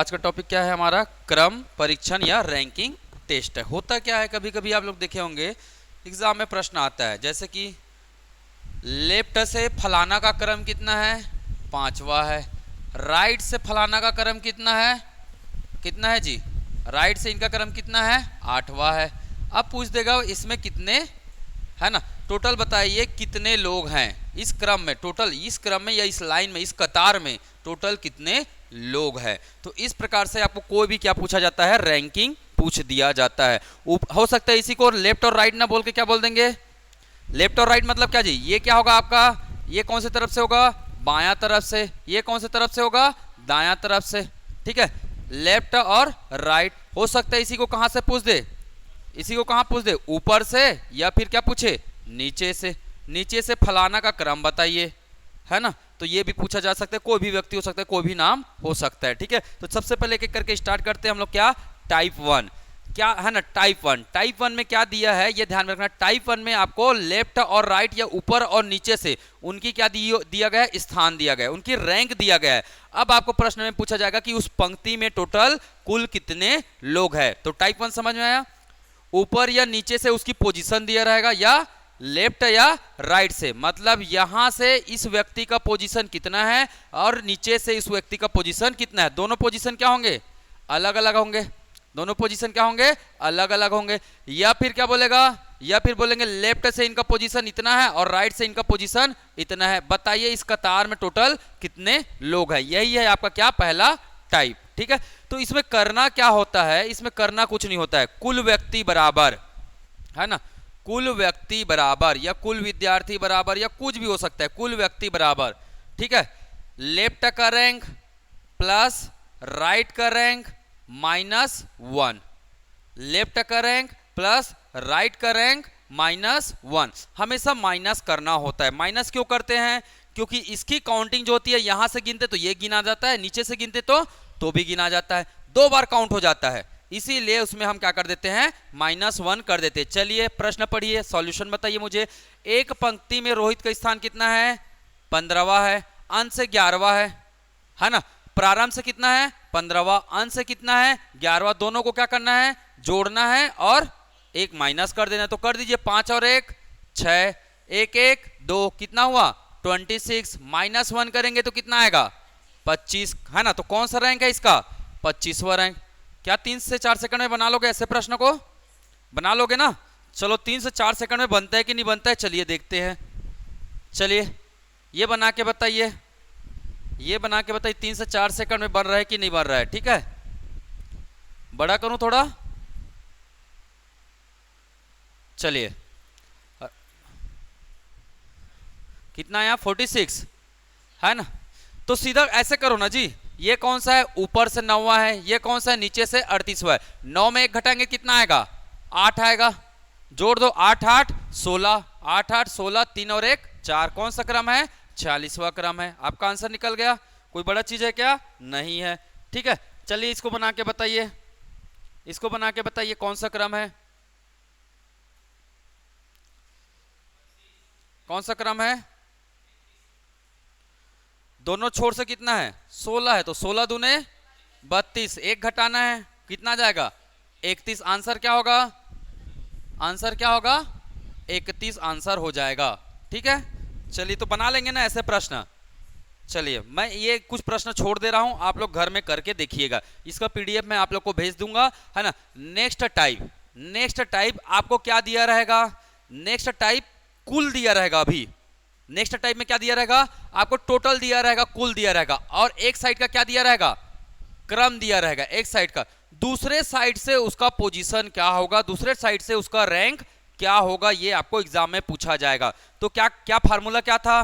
आज का टॉपिक क्या है हमारा? क्रम परीक्षण या रैंकिंग टेस्ट है। होता क्या है, कभी कभी आप लोग देखे होंगे एग्जाम में प्रश्न आता है, जैसे कि लेफ्ट से फलाना का क्रम कितना है? 5वां है। राइट से फलाना का क्रम कितना है जी? राइट से इनका क्रम कितना है? 8वां है। अब पूछ देगा इसमें कितने है ना, टोटल बताइए कितने लोग हैं इस क्रम में, टोटल इस क्रम में या इस लाइन में, इस कतार में टोटल कितने लोग हैं। तो इस प्रकार से आपको कोई भी क्या पूछा जाता है, रैंकिंग पूछ दिया जाता है। हो सकता है इसी को लेफ्ट और राइट ना बोल के क्या बोल देंगे, लेफ्ट और राइट मतलब क्या जी? ये क्या होगा आपका, ये कौन सी तरफ से होगा? बायां तरफ से। ये कौन सी तरफ से होगा? दायां तरफ से। ठीक है, लेफ्ट और राइट। हो सकता है इसी को कहां से पूछ दे, इसी को कहां पूछ दे, ऊपर से, या फिर क्या पूछे, नीचे से। नीचे से फलाना का क्रम बताइए, है ना, तो ये भी पूछा जा सकता है। कोई भी व्यक्ति हो सकता है, कोई भी नाम हो सकता है। ठीक है, तो सबसे पहले एक एक करके स्टार्ट करते हैं हम लोग। क्या टाइप 1 क्या है ना, टाइप 1 में क्या दिया है ये ध्यान में रखना। टाइप 1 में आपको लेफ्ट और राइट या ऊपर और नीचे से उनकी क्या दिया गया है, स्थान दिया गया है, उनकी रैंक दिया गया है। अब आपको प्रश्न में पूछा जाएगा कि उस पंक्ति में टोटल कुल कितने लोग हैं। तो टाइप 1 समझ में आया? ऊपर या नीचे से उसकी पोजीशन दिया रहेगा, या लेफ्ट या राइट से, मतलब यहां से इस व्यक्ति का पोजीशन कितना है और नीचे से इस व्यक्ति का पोजीशन कितना है। दोनों पोजीशन क्या होंगे? अलग अलग होंगे। दोनों पोजीशन क्या होंगे? अलग अलग होंगे। या फिर क्या बोलेगा, या फिर बोलेंगे लेफ्ट से इनका पोजीशन इतना है और राइट से इनका पोजीशन इतना है। बताइए इस कतार में टोटल कितने लोग हैं। यही है आपका क्या, पहला टाइप। ठीक है, तो इसमें करना क्या होता है, इसमें करना कुछ नहीं होता है। कुल व्यक्ति बराबर, है ना, कुल व्यक्ति बराबर या कुल विद्यार्थी बराबर या कुछ भी हो सकता है, कुल व्यक्ति बराबर। ठीक है, लेफ्ट का रैंक प्लस राइट का रैंक -1, लेफ्ट का रैंक प्लस राइट का रैंक -1। हमेशा माइनस करना होता है। माइनस क्यों करते हैं? क्योंकि इसकी काउंटिंग जो होती है, यहां से गिनते तो ये गिना जाता है, नीचे से गिनते तो भी गिना जाता है, 2 बार काउंट हो जाता है, इसीलिए उसमें हम क्या कर देते हैं, -1 कर देते हैं। चलिए प्रश्न पढ़िए, सॉल्यूशन बताइए मुझे। एक पंक्ति में रोहित का स्थान कितना है? 15वां है। अंश से 11वां है ना। प्रारंभ से कितना है? 15वां। अंश से कितना है? 11वां। दोनों को क्या करना है? जोड़ना है और एक माइनस कर देना। तो कर दीजिए, 5 और 1 6, 1 1 2, कितना हुआ? 26। -1 करेंगे तो कितना आएगा? 25, है ना। तो कौन सा रैंक है इसका? 25वां रैंक। क्या 3 से 4 सेकंड में बना लोगे ऐसे प्रश्न को? बना लोगे ना? चलो 3 से 4 सेकंड में बनता है कि नहीं बनता है, चलिए देखते हैं। चलिए ये बना के बताइए, ये बना के बताइए 3 से 4 सेकंड में बन रहा है कि नहीं बन रहा है। ठीक है, बड़ा करूं थोड़ा, चलिए कितना आया? 46, है ना। तो सीधा ऐसे करो ना जी, ये कौन सा है? ऊपर से 9वां है, ये कौन सा है? नीचे से 38वां है। 9 में 1 घटाएंगे कितना आएगा? 8 आएगा। जोड़ दो, 8 8 16, 8 8 16, 3 और 1 4। कौन सा क्रम है? 46वां क्रम है। आपका आंसर निकल गया। कोई बड़ा चीज है क्या? नहीं है। ठीक है, चलिए इसको बना के बताइए, इसको बना के बताइए कौन सा क्रम है, कौन सा क्रम है? दोनों छोर से कितना है? 16 है, तो 16 दूने 32, 1 घटाना है, कितना जाएगा? 31। आंसर क्या होगा? आंसर क्या होगा? 31 आंसर हो जाएगा। ठीक है, चलिए तो बना लेंगे ना ऐसे प्रश्न। चलिए मैं ये कुछ प्रश्न छोड़ दे रहा हूं, आप लोग घर में करके देखिएगा। इसका पीडीएफ मैं आप लोग को भेज दूंगा, है ना। नेक्स्ट टाइप, नेक्स्ट टाइप आपको क्या दिया रहेगा? नेक्स्ट टाइप कुल दिया रहेगा। अभी नेक्स्ट टाइप में क्या दिया रहेगा? आपको टोटल दिया रहेगा, कुल दिया रहेगा, और एक साइड का क्या दिया रहेगा? क्रम दिया रहेगा एक साइड का। दूसरे साइड से उसका पोजीशन क्या होगा, दूसरे साइड से उसका रैंक क्या होगा, ये आपको एग्जाम में पूछा जाएगा। तो क्या क्या फार्मूला क्या था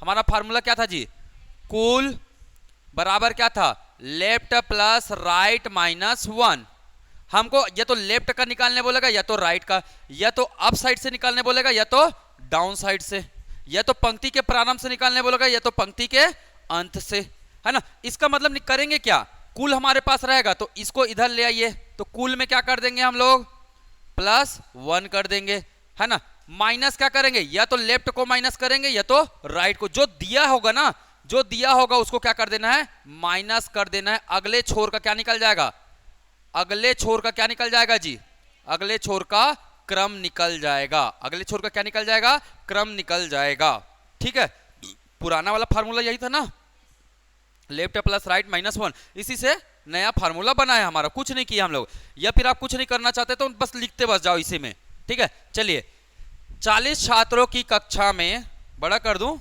हमारा? फार्मूला क्या था जी? कुल बराबर क्या था? Left plus right -1। हमको या तो लेफ्ट का निकालने बोलेगा, या तो राइट का, या तो अप साइड से निकालने बोलेगा, या तो डाउन साइड से, या तो पंक्ति के प्रारंभ से निकालने बोलेगा, या तो पंक्ति के अंत से, है ना। इसका मतलब करेंगे क्या, कुल हमारे पास रहेगा तो इसको इधर ले आइए, तो कुल में क्या कर देंगे हम लोग? +1 कर देंगे, है ना। माइनस क्या करेंगे? या तो लेफ्ट को माइनस करेंगे, या तो राइट को। जो दिया होगा ना, जो दिया होगा उसको क्या कर देना है, माइनस कर देना है। अगले छोर का क्या निकल जाएगा, अगले छोर का क्या निकल जाएगा जी, अगले छोर का क्रम निकल जाएगा। अगले छोर का क्या निकल जाएगा, क्रम निकल जाएगा। ठीक है, पुराना वाला फार्मूला यही था ना, left plus right minus one, इसी से नया फार्मूला बना है हमारा, कुछ नहीं किया हम लोग। या फिर आप कुछ नहीं करना चाहते तो बस लिखते बस जाओ इसी में। ठीक है, चलिए 40 छात्रों की कक्षा में, बड़ा कर दूं,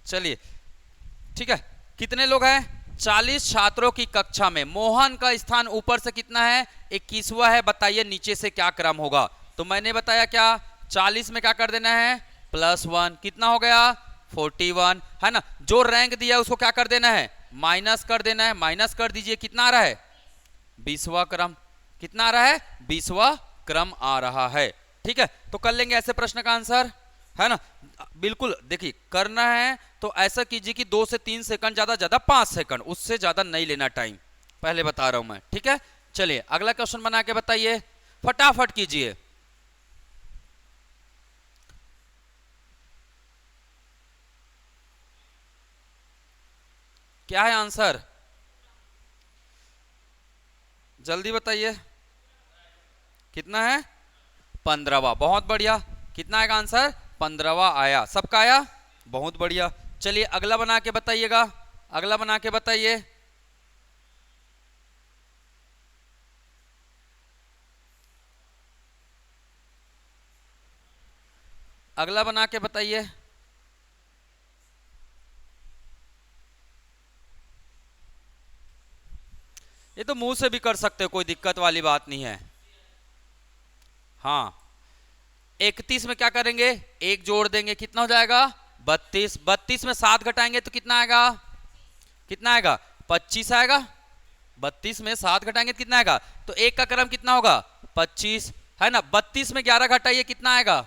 चलिए ठीक है, कितने लोग हैं, 40 छात्रों की कक्षा में मोहन का स्थान ऊपर से कितना है, 21वां है। बताइए नीचे से क्या क्रम होगा। तो मैंने बताया क्या, 40 में क्या कर देना है, +1, कितना हो गया 41, है ना। जो रैंक दिया है उसको क्या कर देना है, माइनस कर देना है। माइनस कर दीजिए, कितना आ रहा है, 20वां क्रम। कितना आ रहा है, 20वां क्रम आ रहा है। ठीक है, तो कर लेंगे ऐसे प्रश्न का आंसर, है ना। बिल्कुल देखिए, करना है तो ऐसा कीजिए कि 2 से 3 सेकंड, ज्यादा 5 सेकंड, उससे ज्यादा नहीं लेना टाइम, पहले बता रहा हूं मैं। ठीक है, चलिए अगला क्वेश्चन बना के बताइए, फटाफट कीजिए। क्या है आंसर, जल्दी बताइए। कितना है, 15वां, बहुत बढ़िया। कितना आएगा आंसर, 15वां आया, सबका आया, बहुत बढ़िया। चलिए अगला बना के बताइएगा, अगला बना के बताइए। अगला बना के बताइए। ये तो मुंह से भी कर सकते हो, कोई दिक्कत वाली बात नहीं है। हाँ, 31 में क्या करेंगे, एक जोड़ देंगे, कितना हो जाएगा 32। 32 में 7 घटाएंगे तो कितना आएगा, कितना आएगा 25 आएगा। 32 में 7 घटाएंगे तो कितना आएगा, तो एक का क्रम कितना होगा 25, है ना। 32 में 11 घटाइए, कितना आएगा,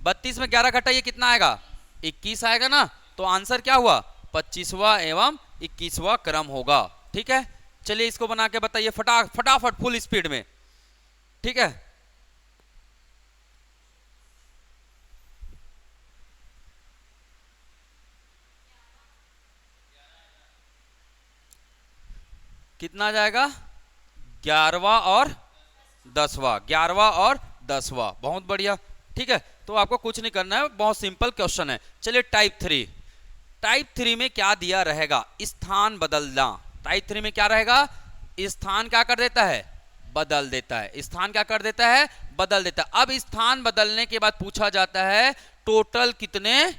32 में 11 घटाइए, कितना आएगा 21 आएगा ना। तो आंसर क्या हुआ, 25वां एवं 21वां क्रम होगा। ठीक है, चलिए इसको बना के बताइए फटाफट फुल स्पीड में। ठीक है, कितना आ जाएगा, 11वां और 10वां, 11वां और 10वां, बहुत बढ़िया। ठीक है, तो आपको कुछ नहीं करना है, बहुत सिंपल क्वेश्चन है। चलिए टाइप 3, टाइप 3 में क्या दिया रहेगा, स्थान बदलना। टाइप 3 में क्या रहेगा, स्थान क्या कर देता है, बदल देता है। स्थान क्या कर देता है, बदल देता है। अब स्थान बदलने के बाद पूछा जाता है टोटल कितने,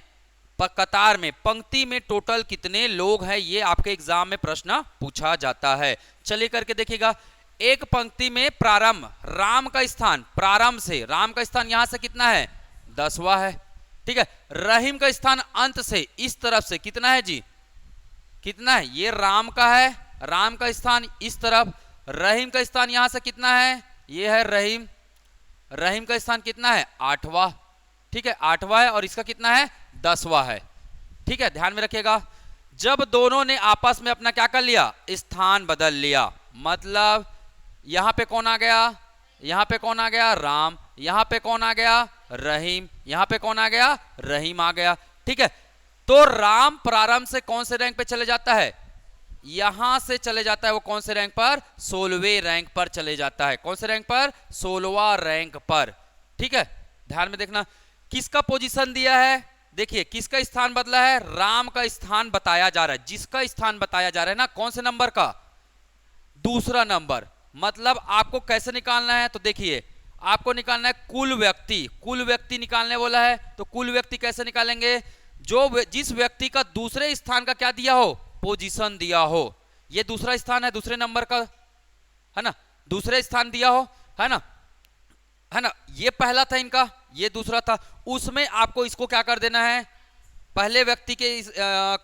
कतार में, पंक्ति में टोटल कितने लोग हैं, ये आपके एग्जाम में प्रश्न पूछा जाता है। चलिए करके देखिएगा, एक पंक्ति में प्रारंभ, राम का स्थान, प्रारंभ से राम का स्थान यहां से कितना है 10वां है। ठीक है, रहीम का स्थान अंत से इस तरफ से कितना है जी, कितना है, ये राम का है, राम का स्थान इस तरफ, रहीम का स्थान यहां से कितना है, ये है रहीम, रहीम का स्थान कितना है 8वां। ठीक है, 8वां है, और इसका कितना है 10वां है। ठीक है, ध्यान में रखिएगा, जब दोनों ने आपस में अपना क्या कर लिया, स्थान बदल लिया, मतलब यहां पे कौन आ गया, यहां पे कौन आ गया राम, यहां पे कौन आ गया रहीम, यहां पे कौन आ गया, रहीम आ गया। ठीक है, तो राम प्रारंभ से कौन से रैंक पे चले जाता है, यहां से चले जाता है, वो कौन से रैंक पर, 16वें रैंक पर चले जाता है। कौन से रैंक पर, 16वां रैंक पर। ठीक है, ध्यान में देखना, किसका पोजीशन दिया है, देखिए किसका स्थान बदला है, राम का स्थान बताया जा रहा है, जिसका स्थान बताया जा रहा है ना, कौन से नंबर का, दूसरा नंबर। मतलब आपको कैसे निकालना है, तो देखिए आपको निकालना है कुल व्यक्ति, कुल व्यक्ति निकालने बोला है, तो कुल व्यक्ति कैसे निकालेंगे, जो जिस व्यक्ति का दूसरे स्थान का क्या दिया हो, पोजीशन दिया हो। ये दूसरा स्थान है, दूसरे नंबर का, है ना, दूसरे स्थान दिया हो, है ना, है ना, ये पहला था इनका, ये दूसरा था, उसमें आपको इसको क्या कर देना है, पहले व्यक्ति के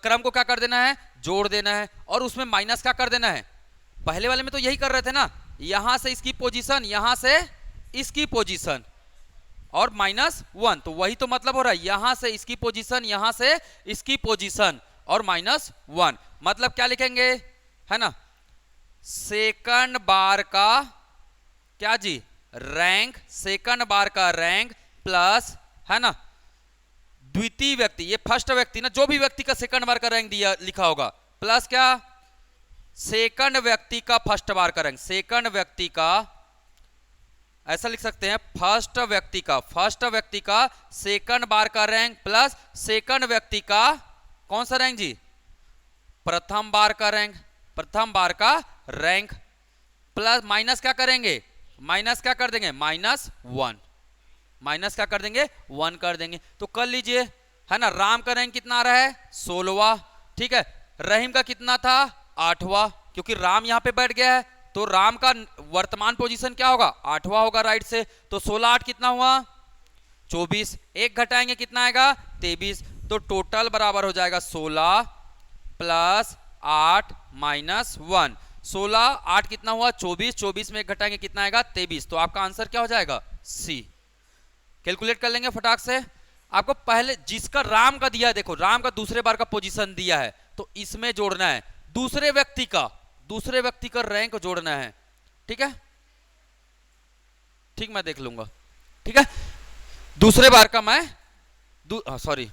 क्रम को क्या कर देना है, जोड़ देना है, और उसमें माइनस क्या कर देना है, पहले वाले में तो यही कर रहे थे ना, यहां से इसकी पोजीशन, यहां से इसकी पोजीशन, और -1, तो वही तो मतलब हो रहा है, यहां से इसकी पोजीशन, यहां से इसकी पोजीशन, और -1, मतलब क्या लिखेंगे, है ना, सेकंड बार का क्या जी, रैंक, सेकंड बार का रैंक प्लस, है ना, द्वितीय व्यक्ति, ये फर्स्ट व्यक्ति ना, जो भी व्यक्ति का सेकंड बार का रैंक दिया लिखा होगा, प्लस क्या, सेकंड व्यक्ति का फर्स्ट बार का रैंक, सेकंड व्यक्ति का, ऐसा लिख सकते हैं, फर्स्ट व्यक्ति का सेकंड बार का रैंक प्लस सेकंड व्यक्ति का कौन सा रैंक जी, प्रथम बार का रैंक, प्रथम बार का रैंक प्लस माइनस क्या करेंगे, माइनस क्या कर देंगे, -1, माइनस क्या कर देंगे, 1 कर देंगे। तो कर लीजिए, है ना, राम का रैंक कितना आ रहा है, 16वां, ठीक है, रहीम का कितना था, 8वां, क्योंकि राम यहां पे बैठ गया है तो राम का वर्तमान पोजीशन क्या होगा, 8वां होगा राइट से, तो 16 8 कितना हुआ, 24, एक घटाएंगे कितना आएगा, 23, तो टोटल बराबर हो जाएगा 16 प्लस 8 -1, 16 8 कितना हुआ, 24, 24 में एक घटाएंगे कितना आएगा, 23, तो आपका आंसर क्या हो जाएगा, सी। कैलकुलेट कर लेंगे फटाक से। आपको पहले जिसका राम का दिया है, देखो राम का दूसरे बार का पोजीशन दिया है, तो इसमें जोड़ना है दूसरे व्यक्ति का रैंक जोड़ना है, ठीक है, ठीक, मैं देख लूंगा, ठीक है, दूसरे बार का मैं सॉरी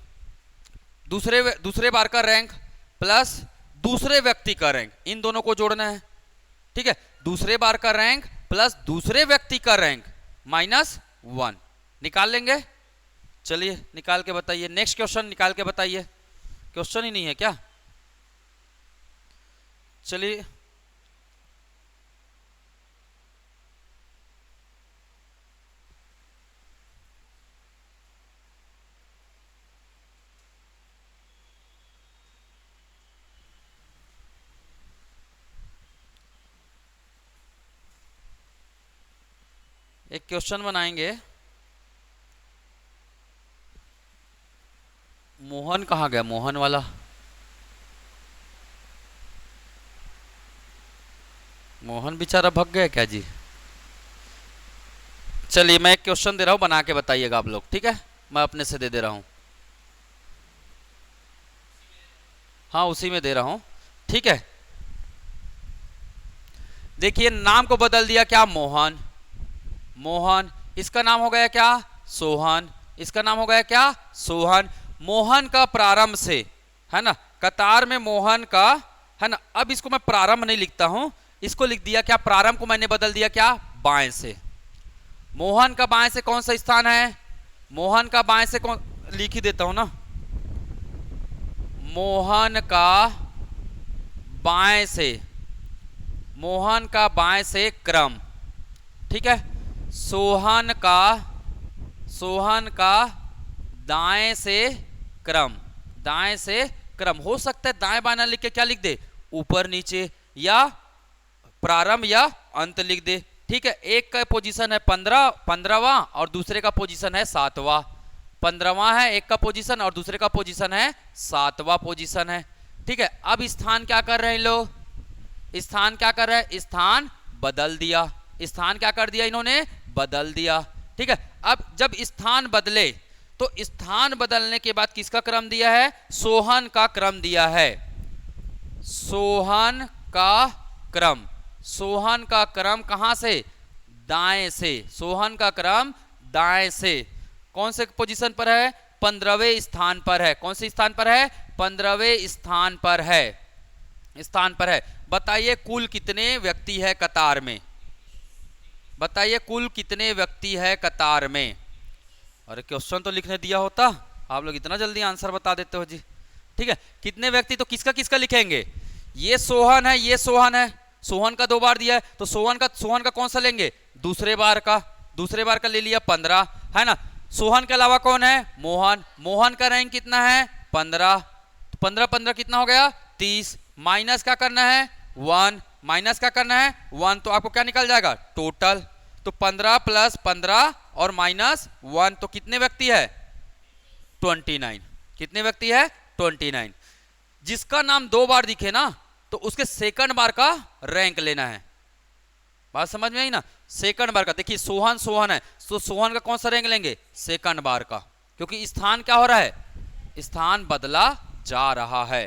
दूसरे बार का रैंक प्लस दूसरे व्यक्ति का रैंक, इन दोनों को जोड़ना है, ठीक है, दूसरे बार का रैंक प्लस दूसरे व्यक्ति का रैंक -1 निकाल लेंगे। चलिए निकाल के बताइए, नेक्स्ट क्वेश्चन निकाल के बताइए, क्वेश्चन ही नहीं है क्या, चलिए एक क्वेश्चन बनाएंगे। मोहन कहाँ गया, मोहन वाला, मोहन बेचारा भग गया क्या जी। चलिए मैं एक क्वेश्चन दे रहा हूं, बना के बताइएगा आप लोग, ठीक है, मैं अपने से दे रहा हूं, हाँ उसी में दे रहा हूं, ठीक है। देखिए नाम को बदल दिया क्या, मोहन, मोहन, इसका नाम हो गया क्या, सोहन, इसका नाम हो गया क्या, सोहन। मोहन का प्रारंभ से, है ना, कतार में मोहन का, है ना, अब इसको मैं प्रारंभ नहीं लिखता हूं, इसको लिख दिया क्या, प्रारंभ को मैंने बदल दिया क्या, बाएं से। मोहन का बाएं से कौन सा स्थान है, मोहन का बाएं से कौन, लिख ही देता हूं ना, मोहन का बाएं से, मोहन का बाएं से क्रम, ठीक है, सोहन का दाएं से क्रम, दाएं से क्रम, हो सकता है दाएं बाएं ना लिख के क्या लिख दे, ऊपर नीचे या प्रारंभ या अंत लिख दे, ठीक है। एक का पोजीशन है 15वां और दूसरे का पोजीशन है 7वां, 15वां है एक का पोजीशन और दूसरे का पोजीशन है 7वां पोजीशन है, ठीक है। अब स्थान क्या कर रहे हैं लोग, स्थान क्या कर रहे हैं, स्थान बदल दिया, स्थान क्या कर दिया इन्होंने, बदल दिया, ठीक है। अब जब स्थान बदले तो स्थान बदलने के बाद किसका क्रम दिया है, सोहन का क्रम दिया है, सोहन का क्रम, सोहन का क्रम कहां से, दाएं से, सोहन का क्रम दाएं से, कौन से पोजीशन पर है, 15वें स्थान पर है, कौन से स्थान पर है, 15वें स्थान पर है, स्थान पर है। बताइए कुल कितने व्यक्ति है कतार में, बताइए कुल कितने व्यक्ति है कतार में। अरे क्वेश्चन तो लिखने दिया होता, आप लोग इतना जल्दी आंसर बता देते हो जी, ठीक है। कितने व्यक्ति, तो किसका किसका लिखेंगे, ये सोहन है, ये सोहन है, सोहन का 2 बार दिया है तो सोहन का कौन सा लेंगे, दूसरे बार का ले लिया 15, है ना। सोहन के अलावा कौन है, मोहन, मोहन का रैंक कितना है 15, 15 कितना हो गया 30, माइनस क्या करना है 1, माइनस क्या करना है 1, तो आपको क्या निकल जाएगा टोटल, तो 15 + 15 और -1, तो कितने व्यक्ति है 29, कितने व्यक्ति है 29। जिसका नाम 2 बार दिखे ना तो उसके सेकंड बार का रैंक लेना है, बात समझ में आई ना, सेकंड बार का। देखिए सोहन है तो सोहन का कौन सा रैंक लेंगे, सेकंड बार का, क्योंकि स्थान क्या हो रहा है, स्थान बदला जा रहा है,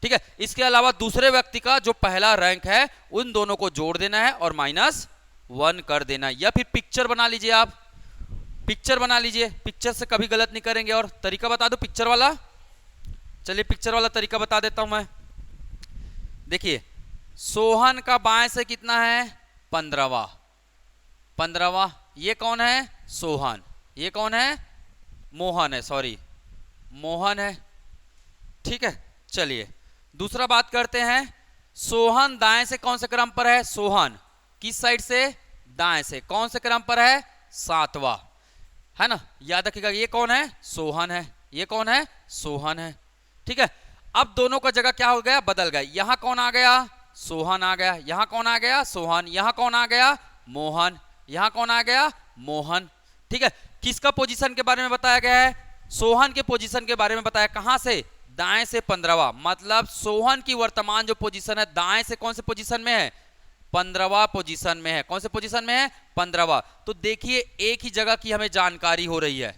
ठीक है। इसके अलावा दूसरे व्यक्ति का जो पहला रैंक है उन दोनों को जोड़ देना है और माइनस 1 कर देना, या फिर पिक्चर बना लीजिए, आप पिक्चर बना लीजिए, पिक्चर से कभी गलत नहीं करेंगे। और तरीका बता दो पिक्चर वाला, चलिए पिक्चर वाला तरीका बता देता हूं मैं। देखिए सोहन का बाएं से कितना है 15वां, 15वां, ये कौन है सोहन, ये कौन है मोहन है, सॉरी मोहन है, ठीक है। चलिए दूसरा बात करते हैं, सोहन दाएं से कौन से क्रम पर है, सोहन किस साइड से, दाएं से, कौन से क्रम पर है 7वां, है ना, याद रखिएगा। ये कौन है सोहन है, ये कौन है सोहन है, ठीक है। अब दोनों का जगह क्या हो गया, बदल गया, यहां कौन आ गया सोहन आ गया, यहां कौन आ गया सोहन, यहां कौन आ गया मोहन, यहां कौन आ गया मोहन, ठीक है। किसका पोजीशन के बारे में बताया गया है, सोहन के पोजीशन के बारे में बताया, कहां से दाएं से 15वां, मतलब सोहन की वर्तमान जो पोजीशन है दाएं से कौन से पोजीशन में है 15वां पोजीशन में है, कौन से पोजीशन में है 15वां। तो देखिए एक ही जगह की हमें जानकारी हो रही है,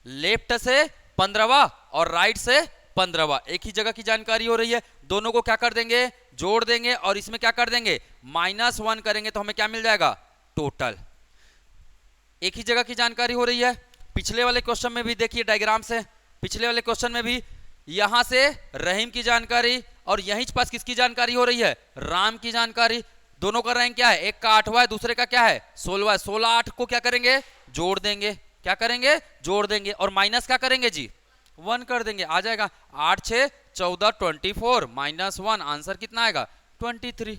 लेफ्ट से 15वां और राइट से 15वां, एक ही जगह की जानकारी हो रही है। दोनों को क्या कर देंगे, जोड़ देंगे और इसमें क्या कर देंगे -1 करेंगे तो हमें क्या मिल जाएगा टोटल, एक ही जगह की जानकारी हो रही है। पिछले वाले क्वेश्चन में भी देखिए डायग्राम से, पिछले वाले क्वेश्चन में भी यहां से रहीम की जानकारी और यहीं पास किसकी जानकारी हो रही है राम की जानकारी। दोनों का रैंक क्या है, एक का 8वां है, दूसरे का क्या है 16वां है। 16 8 को क्या करेंगे जोड़ देंगे, क्या करेंगे जोड़ देंगे और माइनस क्या करेंगे जी 1 कर देंगे, आ जाएगा 8 6 14 24 -1, आंसर कितना आएगा 23।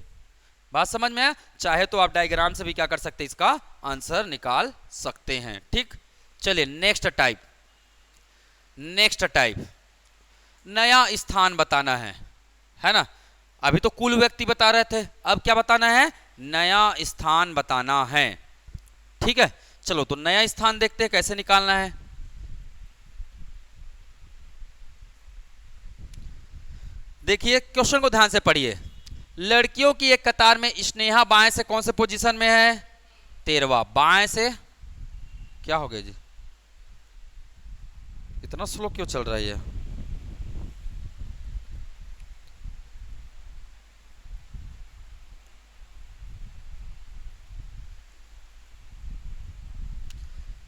बात समझ में है, चाहे तो आप डायग्राम से भी क्या कर सकते हैं इसका आंसर निकाल सकते हैं, ठीक। चलिए नेक्स्ट टाइप, नेक्स्ट टाइप नया स्थान बताना है ना। अभी तो कुल व्यक्ति बता रहे थे, अब क्या बताना है नया स्थान बताना है, ठीक है। चलो तो नया स्थान देखते हैं कैसे निकालना है। देखिए क्वेश्चन को ध्यान से पढ़िए, लड़कियों की एक कतार में स्नेहा बाएं से कौन से पोजीशन में है 13वां, बाएं से क्या हो गया जी, इतना स्लो क्यों चल रहा है ये,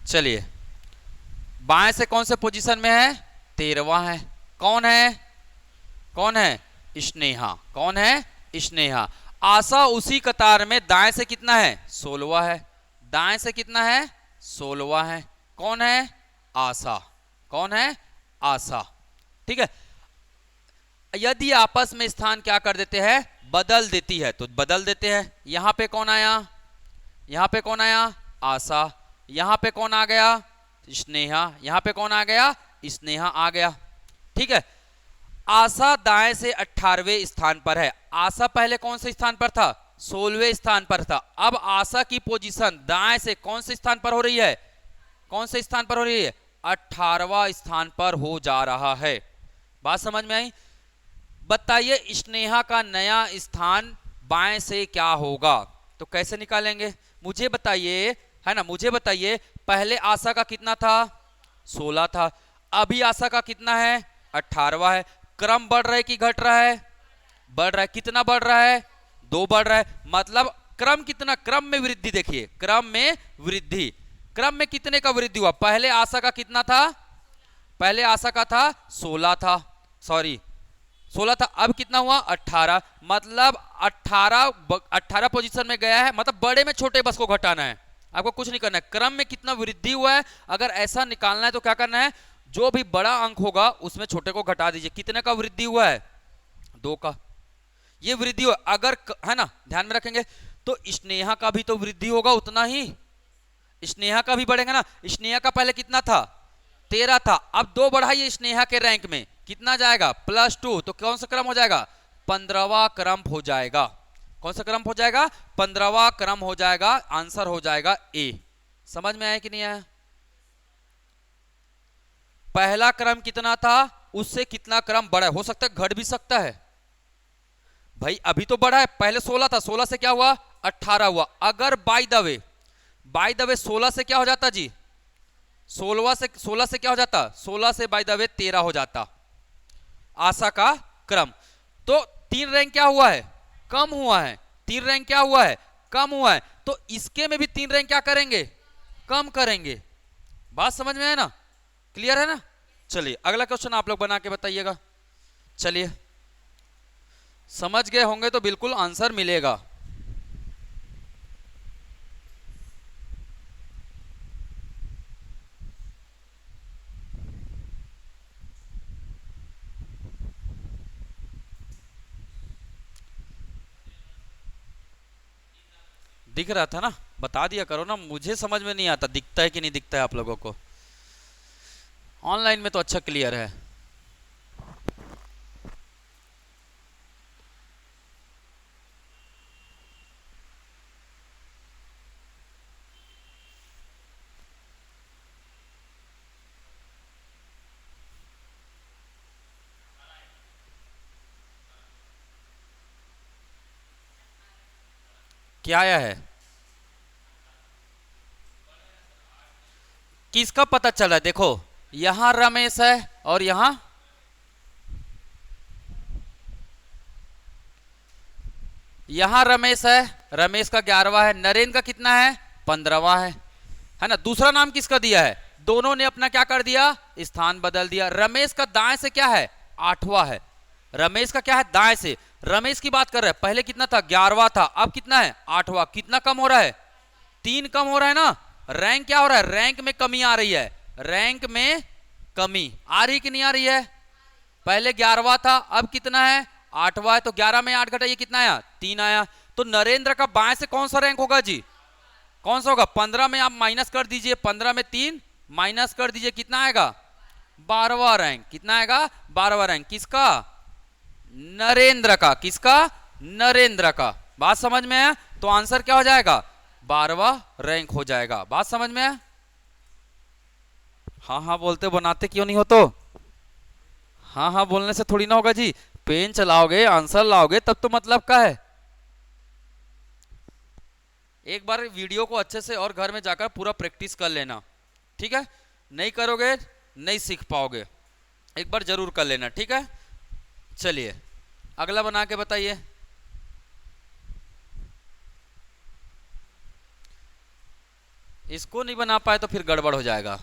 चलिए बाएं से कौन से पोजीशन में है 13वां है, कौन है, कौन है स्नेहा, कौन है स्नेहा। आशा उसी कतार में दाएं से कितना है 16वां है, दाएं से कितना है 16वां है, कौन है आशा, कौन है आशा, ठीक है। यदि आपस में स्थान क्या कर देते हैं बदल देती है तो बदल देते हैं, यहां पे कौन आया, यहां पे कौन आया आशा, यहां पे कौन आ गया स्नेहा, यहां पे कौन आ गया स्नेहा आ गया, ठीक है। आशा दाएं से 18वें स्थान पर है, आशा पहले कौन से स्थान पर था 16वें स्थान पर था, अब आशा की पोजीशन दाएं से कौन से स्थान पर हो रही है, कौन से स्थान पर हो रही है 18वां स्थान पर हो जा रहा है। बात समझ में आई। बताइए स्नेहा का नया स्थान बाएं से क्या होगा, तो कैसे निकालेंगे मुझे बताइए, है ना, मुझे बताइए। पहले आशा का कितना था 16 था, अभी आशा का कितना है 18वां है। क्रम बढ़ रहा है कि घट रहा है, बढ़ रहा है, कितना बढ़ रहा है 2 बढ़ रहा है, मतलब क्रम कितना, क्रम में वृद्धि, देखिए क्रम में वृद्धि, क्रम में कितने का वृद्धि हुआ, पहले आशा का कितना था, पहले आशा का था 16 था, सॉरी 16 था, अब कितना हुआ 18, मतलब 18 पोजीशन में गया है, मतलब बड़े में छोटे बस को घटाना है, आपको कुछ नहीं करना है। क्रम में कितना वृद्धि हुआ है अगर ऐसा निकालना है तो क्या करना है, जो भी बड़ा अंक होगा उसमें छोटे को घटा दीजिए। कितने का वृद्धि हुआ है 2 का, ये वृद्धि हुआ, अगर है ना ध्यान में रखेंगे तो स्नेहा का भी तो वृद्धि होगा उतना ही, स्नेहा का भी बढ़ेगा ना। स्नेहा का पहले कितना था 13 था, अब 2 बढ़ाइए स्नेहा के रैंक में कितना जाएगा +2, तो कौन सा क्रम हो जाएगा 15वां क्रम हो जाएगा, कौन सा क्रम हो जाएगा 15वां क्रम हो जाएगा, आंसर हो जाएगा ए। समझ में आया कि नहीं आया। पहला क्रम कितना था उससे कितना क्रम बड़ा हो सकता है, घट भी सकता है भाई, अभी तो बड़ा है, पहले 16 था, 16 से क्या हुआ 18 हुआ, अगर बाय द वे 16 से क्या हो जाता जी 16 से क्या हो जाता 16 से बाय द वे 13 हो जाता आशा का क्रम, तो 3 रैंक क्या हुआ है कम हुआ है, 3 रैंक क्या हुआ है कम हुआ है, तो इसके में भी 3 रैंक क्या करेंगे, कम करेंगे। बात समझ में है ना, क्लियर है ना। चलिए अगला क्वेश्चन आप लोग बना के बताइएगा। चलिए समझ गए होंगे तो बिल्कुल आंसर मिलेगा। दिख रहा था ना, बता दिया करो ना, मुझे समझ में नहीं आता दिखता है कि नहीं दिखता है आप लोगों को। ऑनलाइन में तो अच्छा क्लियर है। क्या आया है, किसका पता चला है, देखो यहां रमेश है और यहां रमेश है, रमेश का 11वां है, नरेंद्र का कितना है, 15वां है ना। दूसरा नाम किसका दिया है, दोनों ने अपना क्या कर दिया, स्थान बदल दिया। रमेश का दाएं से क्या है, 8वां है, रमेश का क्या है, दाएं से। रमेश की बात कर रहे हैं, पहले कितना था, 11वां था, अब कितना है, 8वां। कितना कम हो रहा है, 3 कम हो रहा है ना। रैंक क्या हो रहा है, रैंक में कमी आ रही है, रैंक में कमी आ रही कि नहीं आ रही है। पहले 11वां था, अब कितना है, 8वां है, तो 11 में 8 घटाइए कितना आया, 3 आया। तो नरेंद्र का बाएं से कौन सा रैंक होगा जी, कौन सा होगा, 15 में आप माइनस कर दीजिए, 15 में 3 माइनस कर दीजिए, कितना आएगा, 12वां रैंक। कितना आएगा, 12वां रैंक। किसका, नरेंद्र का। किसका, नरेंद्र का। बात समझ में है, तो आंसर क्या हो जाएगा, 12वां रैंक हो जाएगा। बात समझ में है। हाँ हाँ बोलते बनाते क्यों नहीं हो, तो हाँ हाँ बोलने से थोड़ी ना होगा जी, पेन चलाओगे आंसर लाओगे तब तो मतलब का है। एक बार वीडियो को अच्छे से और घर में जाकर पूरा प्रैक्टिस कर लेना, ठीक है। नहीं करोगे नहीं सीख पाओगे, एक बार जरूर कर लेना, ठीक है। चलिए अगला बना के बताइए। इसको नहीं बना पाए तो फिर गड़बड़ हो जाएगा।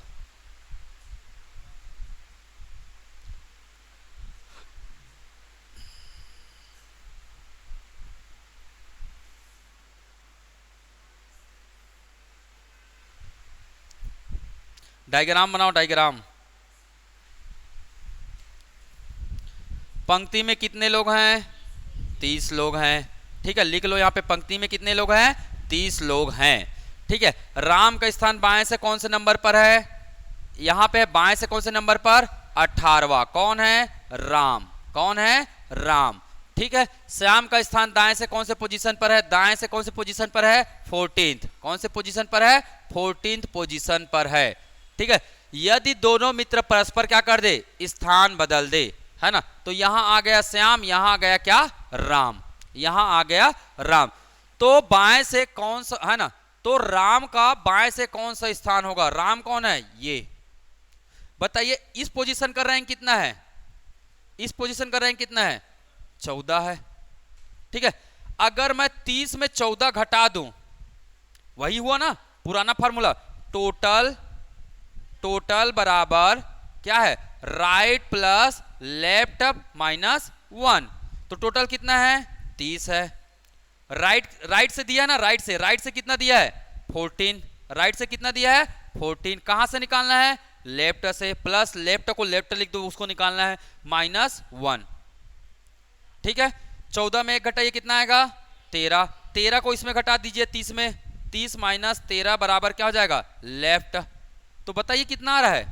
डायग्राम बनाओ, डायग्राम। पंक्ति में कितने लोग हैं, 30 लोग हैं, ठीक है। लिख लो यहाँ पे पंक्ति में कितने लोग हैं, 30 लोग हैं, ठीक है। राम का स्थान बाएं से कौन से नंबर पर है, यहाँ पे बाएं से कौन से नंबर पर, 18वां। कौन है, राम। कौन है, राम, ठीक है। श्याम का स्थान दाएं से कौन से पोजीशन पर है, दाएं से कौन से पोजीशन पर है, 14th। कौन से पोजीशन पर है, 14th पोजीशन पर है, ठीक है। यदि दोनों मित्र परस्पर क्या कर दे, स्थान बदल दे, है ना, तो यहां आ गया श्याम, यहां आ गया क्या, राम, यहां आ गया राम। तो बाएं से कौन सा है ना, तो राम का बाएं से कौन सा स्थान होगा, राम कौन है, ये बताइए। इस पोजीशन का रैंक कितना है, इस पोजीशन का रैंक कितना है, 14 है, ठीक है। अगर मैं 30 में 14 घटा दूं, वही हुआ ना पुराना फार्मूला, टोटल टोटल बराबर क्या है, राइट प्लस लेफ्ट माइनस 1। तो टोटल कितना है, 30 है। राइट से दिया ना, राइट से कितना दिया है, 14। राइट से कितना दिया है, 14। कहां से निकालना है, लेफ्ट से। प्लस लेफ्ट को लेफ्ट लिख दो, उसको निकालना है, -1, ठीक है। 14 में 1 घटाइए, कितना आएगा, 13। 13 को इसमें घटा दीजिए 30 में, 30 माइनस 13 बराबर क्या हो जाएगा, लेफ्ट। तो बताइए कितना आ रहा है,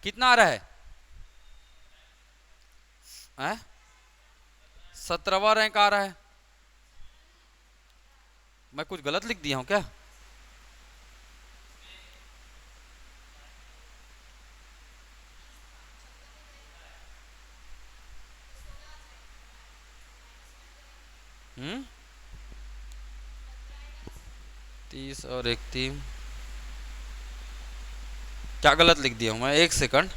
कितना आ रहा है, 17वां रैंक आ रहा है। मैं कुछ गलत लिख दिया हूं क्या, हम्म, 30 और 1 3, क्या गलत लिख दिया हूं मैं, एक सेकंड।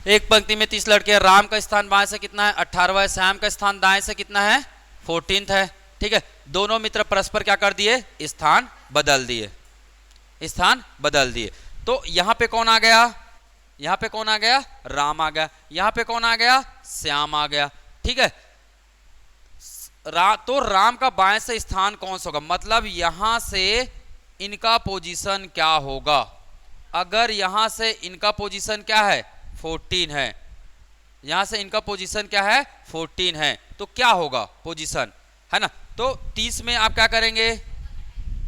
एक पंक्ति में 30 लड़के हैं, राम का स्थान बाएं से कितना है, 18वां है। श्याम का स्थान दाएं से कितना है, 14th है। ठीक है, दोनों मित्र परस्पर क्या कर दिए, स्थान बदल दिए, स्थान बदल दिए। तो यहां पे कौन आ गया, यहां पे कौन आ गया, राम आ गया, यहां पे कौन आ गया, श्याम आ गया। ठीक है, तो राम का बाएं से स्थान कौन सा होगा, मतलब यहां से इनका पोजीशन क्या होगा। अगर यहां से इनका पोजीशन क्या है, 14 है, यहां से इनका पोजीशन क्या है, 14 है, तो क्या होगा पोजीशन, है ना। तो 30 में आप क्या करेंगे,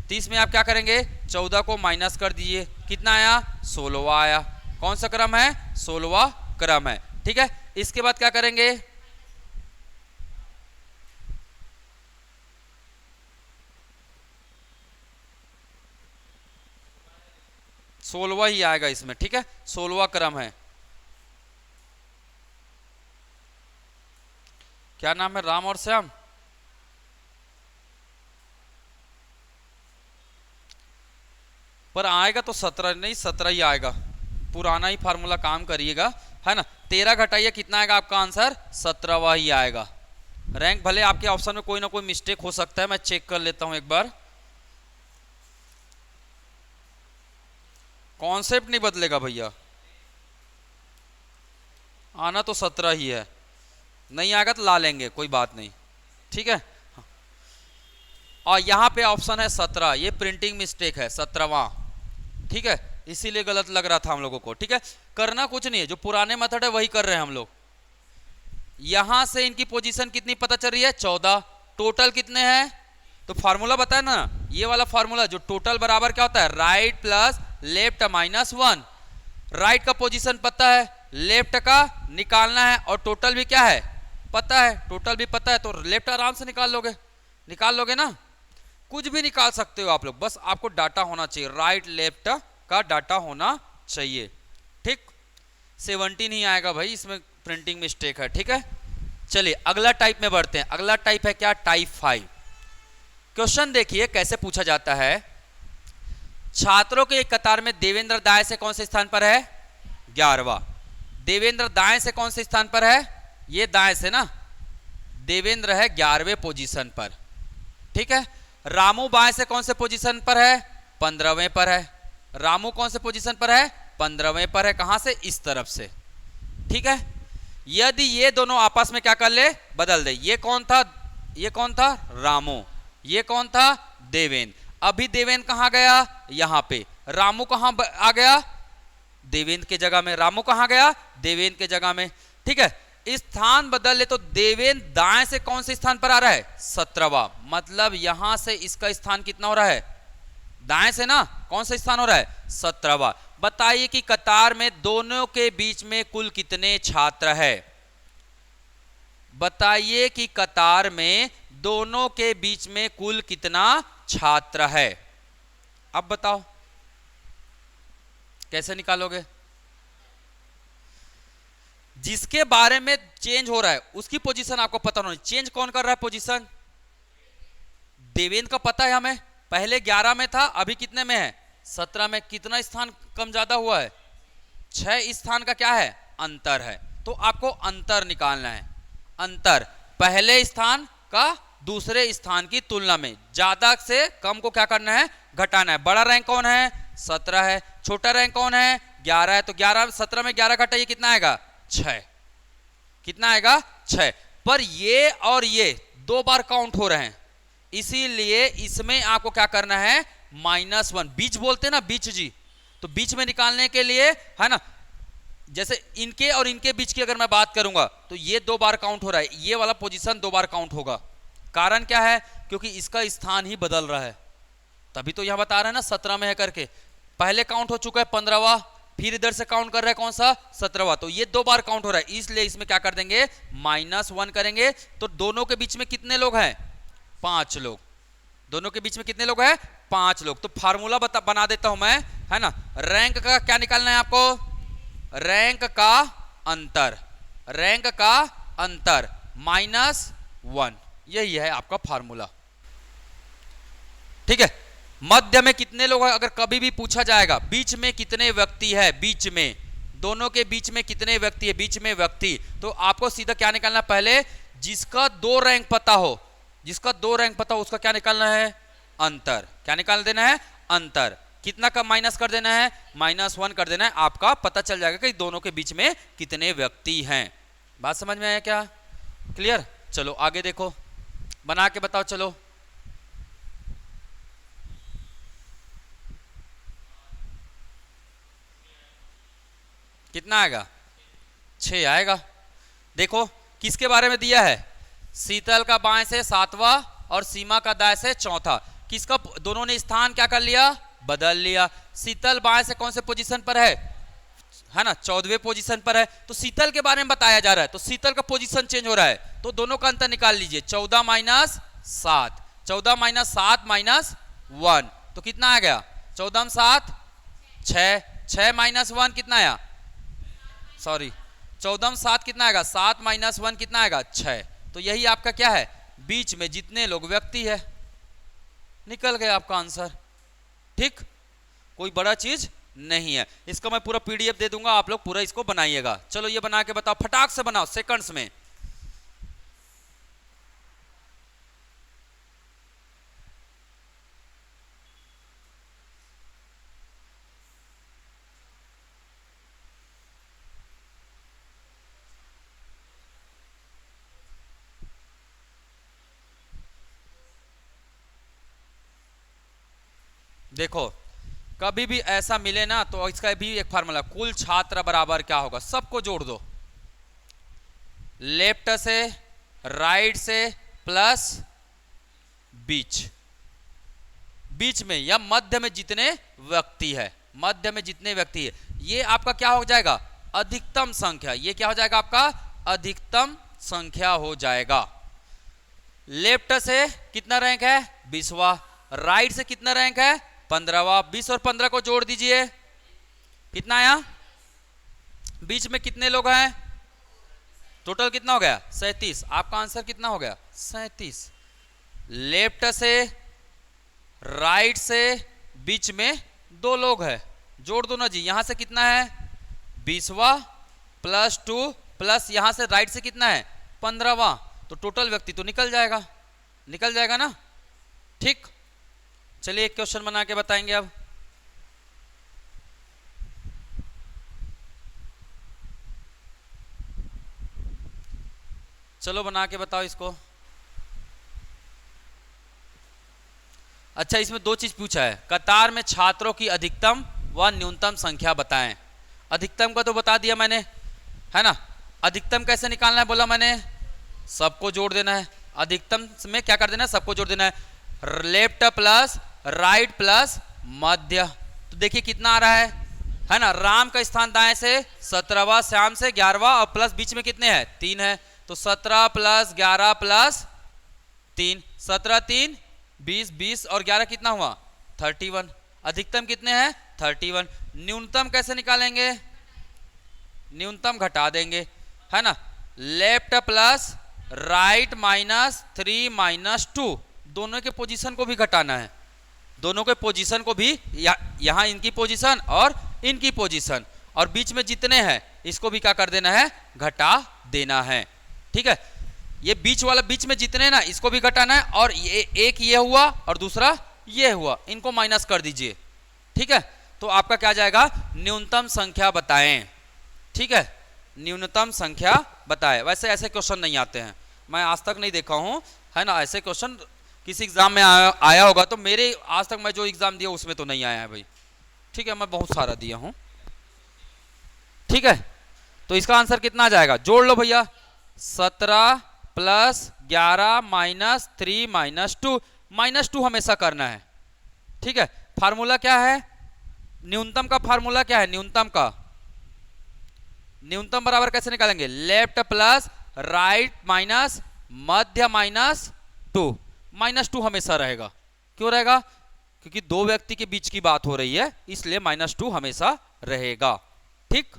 30 में आप क्या करेंगे, 14 को माइनस कर दीजिए, कितना आया, 16वां आया। कौन सा क्रम है, 16वां क्रम है। ठीक है, इसके बाद क्या करेंगे, 16वां ही आएगा इसमें। ठीक है, 16वां क्रम है। क्या नाम है, राम और श्याम। पर आएगा तो 17 नहीं, 17 ही आएगा, पुराना ही फार्मूला काम करिएगा, है ना। 13 घटाइए, कितना आएगा आपका आंसर, 17वां ही आएगा। रैंक भले आपके ऑप्शन में कोई ना कोई मिस्टेक हो सकता है, मैं चेक कर लेता हूं एक बार। कॉन्सेप्ट नहीं बदलेगा भैया, आना तो 17 ही है, नहीं आएगा तो ला लेंगे, कोई बात नहीं। ठीक है, और यहां पे ऑप्शन है 17, ये प्रिंटिंग मिस्टेक है, 17वां। ठीक है, इसीलिए गलत लग रहा था हम लोगों को। ठीक है, करना कुछ नहीं है, जो पुराने मेथड है वही कर रहे हैं हम लोग। यहां से इनकी पोजीशन कितनी पता चल रही है, 14, टोटल कितने हैं, तो फार्मूला बताया ना, ये वाला फार्मूला, जो टोटल बराबर क्या होता है, right plus left minus 1। Right का पोजीशन पता है, लेफ्ट का निकालना है, और टोटल भी क्या है, पता है, टोटल भी पता है, तो लेफ्ट आराम से निकाल लोगे ना, कुछ भी निकाल सकते हो आप लोग, बस आपको डाटा होना चाहिए, राइट लेफ्ट का डाटा होना चाहिए। ठीक, 17 ही आएगा भाई, इसमें प्रिंटिंग मिस्टेक है। ठीक है, चलिए अगला टाइप में बढ़ते हैं। अगला टाइप है क्या, टाइप 5। क्वेश्चन देखिए कैसे पूछा जाता है। छात्रों के एक कतार में देवेंद्र दाएं से कौन से स्थान पर है, 11वां। देवेंद्र दाएं से कौन से स्थान पर है, ये दाएं से ना, देवेंद्र है 11वें पोजीशन पर। ठीक है, रामू बाएं से कौन से पोजीशन पर है, 15वें पर है। रामू कौन से पोजीशन पर है, 15वें पर है, कहां से, इस तरफ से। ठीक है, यदि ये दोनों आपस में क्या कर ले, बदल दे, ये कौन था, ये कौन था, रामू, ये कौन था, देवेंद्र। अभी देवेंद्र कहां गया, यहां पे, रामू कहां आ गया, देवेंद्र के जगह में, रामू कहां गया, देवेंद्र के जगह में। ठीक है, स्थान बदल ले तो देवेंद्र दाएं से कौन से स्थान पर आ रहा है, 17वां, मतलब यहां से इसका स्थान कितना हो रहा है, दाएं से ना, कौन सा स्थान हो रहा है, 17वां। बताइए कि कतार में दोनों के बीच में कुल कितने छात्र है, बताइए कि कतार में दोनों के बीच में कुल कितना छात्र है। अब बताओ कैसे निकालोगे, जिसके बारे में चेंज हो रहा है उसकी पोजीशन आपको पता होनी। चेंज कौन कर रहा है पोजीशन, देवेंद्र का पता है हमें, पहले 11 में था, अभी कितने में है, 17 में। कितना स्थान कम ज्यादा हुआ है, 6 स्थान का क्या है, अंतर है। तो आपको अंतर निकालना है, अंतर पहले स्थान का दूसरे स्थान की तुलना में, ज्यादा से कम को क्या करना है, घटाना है। बड़ा रैंक कौन है, 17 है, छोटा रैंक कौन है, 11 है, तो 11 17 में 11 घटाइए, कितना आएगा, 6। कितना आएगा, 6। पर ये और ये 2 बार काउंट हो रहे हैं, इसीलिए इसमें आपको क्या करना है, -1, बीच बोलते हैं ना, बीच जी, तो बीच में निकालने के लिए, है ना, जैसे इनके और इनके बीच की अगर मैं बात करूंगा तो ये 2 बार काउंट हो रहा है, ये वाला पोजीशन 2 बार काउंट होगा। कारण क्या है, क्योंकि इसका स्थान ही बदल रहा है, तभी तो यहां बता रहे हैं ना 17 में है करके। पहले काउंट हो चुका है 15वां, फिर इधर से काउंट कर रहे हैं कौन सा, 17वां, तो ये 2 बार काउंट हो रहा है, इसलिए इसमें क्या कर देंगे, -1 करेंगे। तो दोनों के बीच में कितने लोग हैं, 5 लोग, दोनों के बीच में कितने लोग हैं, 5 लोग। तो फार्मूला बना देता हूं मैं, है ना। रैंक का क्या निकालना है आपको, रैंक का अंतर, रैंक का अंतर -1, यही है आपका फार्मूला। ठीक है, मध्य में कितने लोग हैं, अगर कभी भी पूछा जाएगा, बीच में कितने व्यक्ति है, बीच में, दोनों के बीच में कितने व्यक्ति है, बीच में व्यक्ति, तो आपको सीधा क्या निकालना, पहले जिसका 2 रैंक पता हो जिसका 2 रैंक पता हो उसका क्या निकालना है, अंतर। क्या निकाल देना है, अंतर। कितना का माइनस कर देना है, -1 कर देना है। आपका पता चल जाएगा कि दोनों के बीच में कितने व्यक्ति हैं। बात समझ में आया क्या, क्लियर? चलो आगे देखो, बना के बताओ। चलो कितना आएगा, 6 आएगा। देखो किसके बारे में दिया है, शीतल का बाएं से 7वां और सीमा का दाएं से 4था। किसका, दोनों ने स्थान क्या कर लिया, बदल लिया। शीतल बाएं से कौन से पोजीशन पर है ना, 14वें पोजीशन पर है। तो शीतल के बारे में बताया जा रहा है, तो शीतल का पोजीशन चेंज हो रहा है, तो दोनों का अंतर निकाल लीजिए। 14 माइनस 7, 14 माइनस 7 माइनस 1, तो कितना आ गया, 14 में 7 6, 6 माइनस 1 कितना आया, सॉरी 14 में 7 कितना आएगा, 7 माइनस 1 कितना आएगा, 6। तो यही आपका क्या है, बीच में जितने लोग व्यक्ति है, निकल गया आपका आंसर। ठीक, कोई बड़ा चीज नहीं है। इसका मैं पूरा पीडीएफ दे दूंगा, आप लोग पूरा इसको बनाइएगा। चलो ये बना के बताओ, फटाक से बनाओ, सेकंड्स में। देखो कभी भी ऐसा मिले ना, तो इसका भी एक फार्मूला, कुल छात्र बराबर क्या होगा, सबको जोड़ दो, लेफ्ट से राइट से प्लस बीच, बीच में या मध्य में जितने व्यक्ति है, मध्य में जितने व्यक्ति है, ये आपका क्या हो जाएगा, अधिकतम संख्या। ये क्या हो जाएगा आपका, अधिकतम संख्या हो जाएगा। लेफ्ट से कितना रैंक है, 20वां, राइट से कितना रैंक है, 15वां। 20 और 15 को जोड़ दीजिए, कितना आया, बीच में कितने लोग हैं, टोटल कितना हो गया, 37। आपका आंसर कितना हो गया, 37। लेफ्ट से राइट से बीच में 2 लोग है, जोड़ दो ना जी। यहां से कितना है, 20वां प्लस 2 प्लस यहां से राइट से कितना है, 15वां। तो टोटल व्यक्ति तो निकल जाएगा, निकल जाएगा ना। ठीक, चलिए एक क्वेश्चन बना के बताएंगे अब। चलो बना के बताओ इसको। अच्छा, इसमें 2 चीज पूछा है, कतार में छात्रों की अधिकतम व न्यूनतम संख्या बताएं। अधिकतम का तो बता दिया मैंने, है ना। अधिकतम कैसे निकालना है बोला मैंने, सबको जोड़ देना है। अधिकतम में क्या कर देना है, सबको जोड़ देना है, लेफ्ट प्लस राइट प्लस मध्य। तो देखिए कितना आ रहा है ना। राम का स्थान दाएं से 17वां, श्याम से 11वां, और प्लस बीच में कितने हैं, 3 है। तो 17 प्लस 11 प्लस 3, 17 3 20, 20 और 11 कितना हुआ, 31। अधिकतम कितने हैं, 31। न्यूनतम कैसे निकालेंगे, न्यूनतम घटा देंगे, है ना। Left plus right minus 3 minus 2, दोनों के पोजीशन को भी घटाना है, दोनों के पोजीशन को भी, यहां इनकी पोजीशन और इनकी पोजीशन, और बीच में जितने हैं इसको भी क्या कर देना है, घटा देना है। ठीक है, ये बीच वाला, बीच में जितने ना इसको भी घटाना है, और ये एक ये हुआ और दूसरा ये हुआ, इनको माइनस कर दीजिए। ठीक है, तो आपका क्या जाएगा, न्यूनतम संख्या बताएं। ठीक है, न्यूनतम संख्या बताएं। वैसे ऐसे क्वेश्चन नहीं आते हैं, मैं आज तक नहीं देखा हूं, है ना। ऐसे क्वेश्चन किसी एग्जाम में आया होगा, तो मेरे आज तक मैं जो एग्जाम दिया उसमें तो नहीं आया है भाई। ठीक है, मैं बहुत सारा दिया हूं। ठीक है, तो इसका आंसर कितना आ जाएगा, जोड़ लो भैया, 17 प्लस 11 माइनस 3 माइनस 2, -2 हमेशा करना है। ठीक है, फार्मूला क्या है, न्यूनतम का फार्मूला क्या है, न्यूनतम का, न्यूनतम बराबर कैसे निकालेंगे, लेफ्ट प्लस राइट माइनस मध्य माइनस 2, -2 हमेशा रहेगा। क्यों रहेगा, क्योंकि 2 व्यक्ति के बीच की बात हो रही है, इसलिए -2 हमेशा रहेगा। ठीक,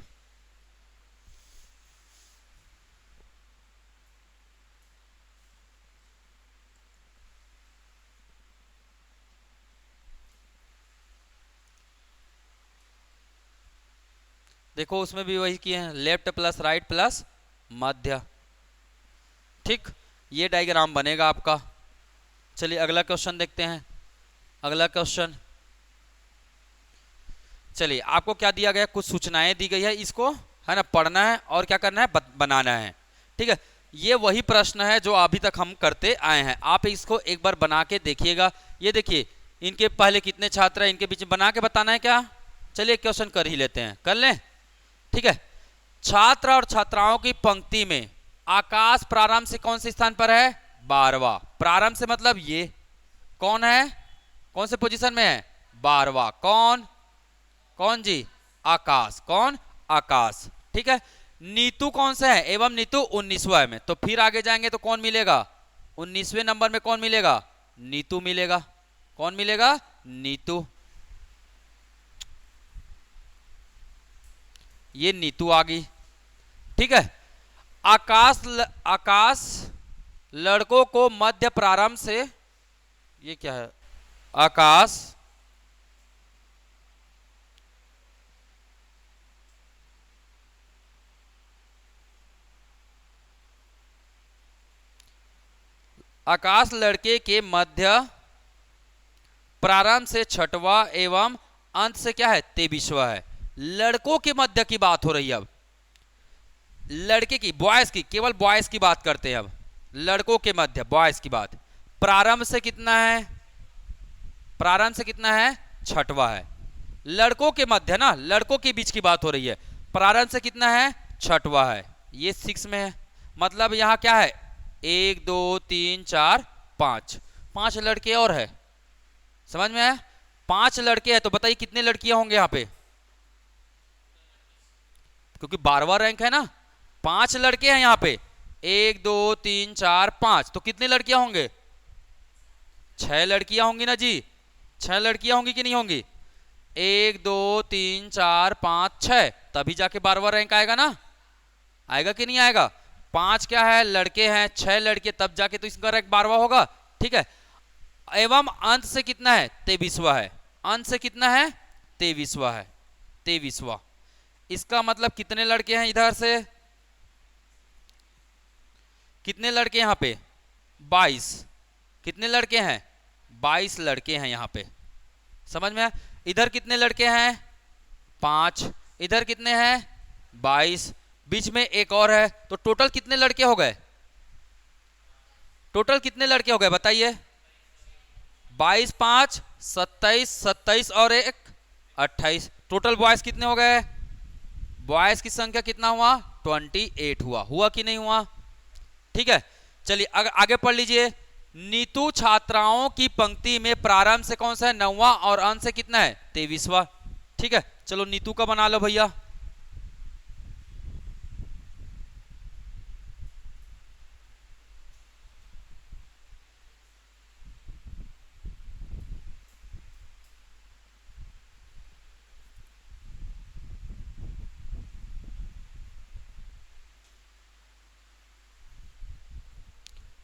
देखो उसमें भी वही किए हैं, लेफ्ट प्लस राइट प्लस मध्य। ठीक, ये डायग्राम बनेगा आपका। चलिए अगला क्वेश्चन देखते हैं। अगला क्वेश्चन, चलिए आपको क्या दिया गया, कुछ सूचनाएं दी गई है, इसको है ना पढ़ना है और क्या करना है, बनाना है। ठीक है, ये वही प्रश्न है जो अभी तक हम करते आए हैं। आप इसको एक बार बना के देखिएगा। ये देखिए इनके पहले कितने छात्र हैं, इनके बीच में बना के बताना है क्या। चलिए क्वेश्चन कर ही लेते हैं, कर लें। ठीक है, छात्र और छात्राओं की पंक्ति में आकाश प्रारंभ से कौन से स्थान पर है, 12वां। प्रारंभ से मतलब ये कौन है, कौन से पोजीशन में है, 12वां। कौन कौन जी, आकाश। कौन, आकाश। ठीक है, नीतू कौन सा है, एवं नीतू 19वां में। तो फिर आगे जाएंगे तो कौन मिलेगा, 19वें नंबर में कौन मिलेगा, नीतू मिलेगा। कौन मिलेगा, नीतू। ये नीतू आ गई। ठीक है, आकाश लड़कों को मध्य प्रारंभ से, ये क्या है, आकाश लड़के के मध्य प्रारंभ से 6वां एवं अंत से क्या है, 23वां है। लड़कों के मध्य की बात हो रही है। अब लड़के की, बॉयज की, केवल बॉयज की बात करते हैं। अब लड़कों के मध्य, बॉयज की बात। प्रारंभ से कितना है, प्रारंभ से कितना है, 6वां है। लड़कों के मध्य ना, लड़कों के बीच की बात हो रही है। प्रारंभ से कितना है, 6वां है। ये 6 में है, मतलब यहां क्या है, 1 2 3 4 5, 5 लड़के और है। समझ में आया, 5 लड़के हैं। तो बताइए कितने लड़कियां होंगे यहाँ पे, क्योंकि 12वां रैंक है ना। 5 लड़के हैं यहाँ पे, 1 2 3 4 5, तो कितने लड़कियां होंगे, 6 लड़कियां होंगी ना जी। 6 लड़कियां होंगी कि नहीं होंगी, 1 2 3 4 5 6, तभी जाके 12वां रैंक आएगा ना। आएगा कि नहीं आएगा। 5 क्या है, लड़के हैं, 6 लड़के, तब जाके तो इसका रैंक 12वां होगा। ठीक है, एवं अंत से कितना है, 23वां है। अंत से कितना है, 23वां है, 23वां। इसका मतलब कितने लड़के हैं इधर से, कितने लड़के यहाँ पे, 22। कितने लड़के हैं, 22 लड़के हैं यहाँ पे। समझ में, इधर कितने लड़के हैं, 5, इधर कितने हैं, 22, बीच में एक और है। तो टोटल कितने लड़के हो गए, टोटल कितने लड़के हो गए बताइए, 22 5 27, 27 और 1 28। टोटल बॉयज कितने हो गए, बॉयज की संख्या कितना हुआ, 28 हुआ। हुआ कि नहीं हुआ। ठीक है, चलिए आगे पढ़ लीजिए। नीतू छात्राओं की पंक्ति में प्रारंभ से कौन सा है, 9वां, और अंत से कितना है, 23वां। ठीक है, चलो नीतू का बना लो भैया।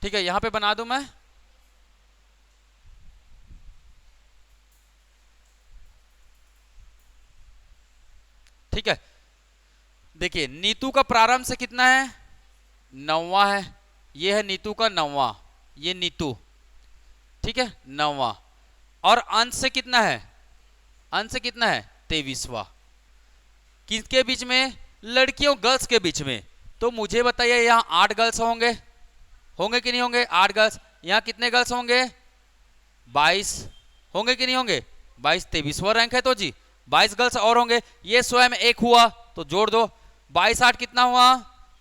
ठीक है, यहां पे बना दूं मैं। ठीक है, देखिए नीतू का प्रारंभ से कितना है, 9वां है। ये है नीतू का 9वां, ये नीतू। ठीक है, 9वां। और अंत से कितना है, अंत से कितना है, 23वां। किसके बीच में, लड़कियों, गर्ल्स के बीच में। तो मुझे बताइए यहाँ 8 गर्ल्स होंगे, होंगे कि नहीं होंगे, 8 गर्ल्स। यहाँ कितने गर्ल्स होंगे, 22 होंगे कि नहीं होंगे, 22, 23वां रैंक है तो जी 22 गर्ल्स और होंगे। ये स्वयं 1 हुआ तो जोड़ दो, 22 8 कितना हुआ,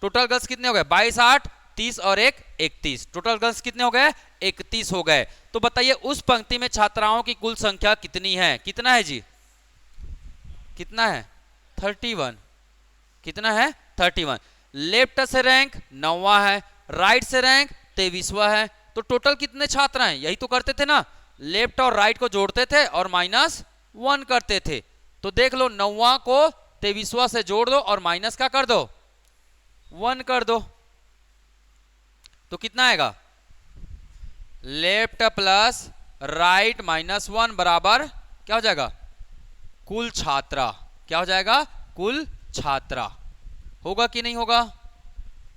टोटल गर्ल्स कितने हो गए, 22 8 30 और 1 31। टोटल गर्ल्स कितने हो गए, 31 हो गए। तो बताइए उस पंक्ति में छात्राओं की कुल संख्या कितनी है, कितना है जी, कितना है, 31। कितना है, 31। लेफ्ट से रैंक 9वां है, राइट से रैंक 23वां है। तो टोटल कितने छात्र हैं, यही तो करते थे ना, लेफ्ट और राइट को जोड़ते थे और -1 करते थे। तो देख लो 9वां को 23वां से जोड़ दो और माइनस का कर दो, 1 कर दो। तो कितना आएगा, लेफ्ट प्लस राइट -1 बराबर क्या हो जाएगा, कुल छात्रा। क्या हो जाएगा, कुल छात्रा। होगा कि नहीं होगा,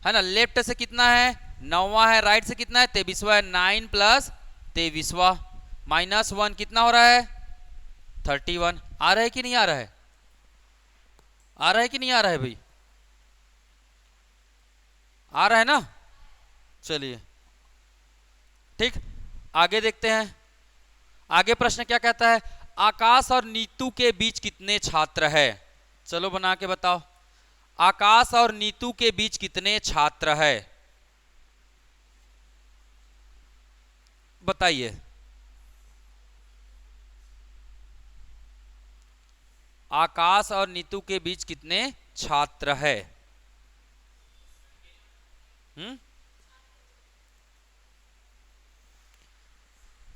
है ना। लेफ्ट से कितना है, 9वां है, राइट से कितना है, 23वां है। 9 + 23वां, -1 कितना हो रहा है 31। आ रहा है कि नहीं आ रहा है? आ रहा है कि नहीं आ रहा है भाई? आ रहा है ना? चलिए ठीक, आगे देखते हैं। आगे प्रश्न क्या कहता है? आकाश और नीतू के बीच कितने छात्र है? चलो बना के बताओ। आकाश और नीतू के बीच कितने छात्र है? बताइए। आकाश और नीतू के बीच कितने छात्र है?